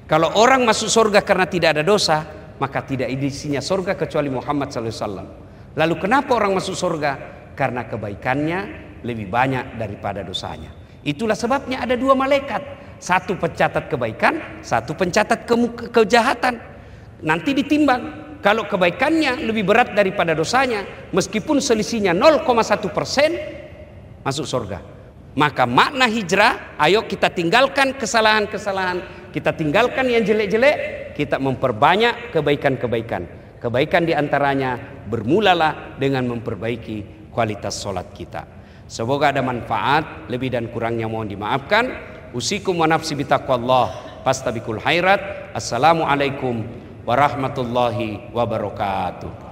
Speaker 1: Kalau orang masuk surga karena tidak ada dosa, maka tidak isinya surga kecuali Muhammad SAW. Lalu kenapa orang masuk surga? Karena kebaikannya lebih banyak daripada dosanya. Itulah sebabnya ada 2 malaikat. Satu pencatat kebaikan, satu pencatat kejahatan. Nanti ditimbang. Kalau kebaikannya lebih berat daripada dosanya, meskipun selisihnya 0,1%, masuk surga. Maka makna hijrah, ayo kita tinggalkan kesalahan-kesalahan, kita tinggalkan yang jelek-jelek, kita memperbanyak kebaikan-kebaikan. Kebaikan diantaranya bermulalah dengan memperbaiki kualitas sholat kita. Semoga ada manfaat, lebih dan kurangnya mohon dimaafkan. Usikum wa nafsi bitaqwallah, fastabiqul khairat. Assalamualaikum warahmatullahi wabarakatuh.